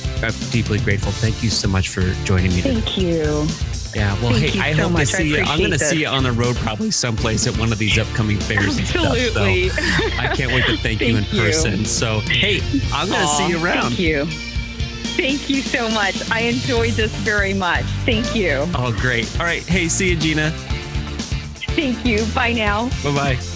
Speaker 3: deeply grateful. Thank you so much for joining me today.
Speaker 2: Thank you.
Speaker 3: Yeah, well, I hope to see you. I'm going to see you on the road probably someplace at one of these upcoming fairs.
Speaker 2: Absolutely.
Speaker 3: And stuff. So I can't wait to thank you in person. So, hey, I'm going to see you around.
Speaker 2: Thank you. Thank you so much. I enjoyed this very much. Thank you.
Speaker 3: Oh, great. All right. Hey, see you, Gina.
Speaker 2: Thank you. Bye now.
Speaker 3: Bye-bye.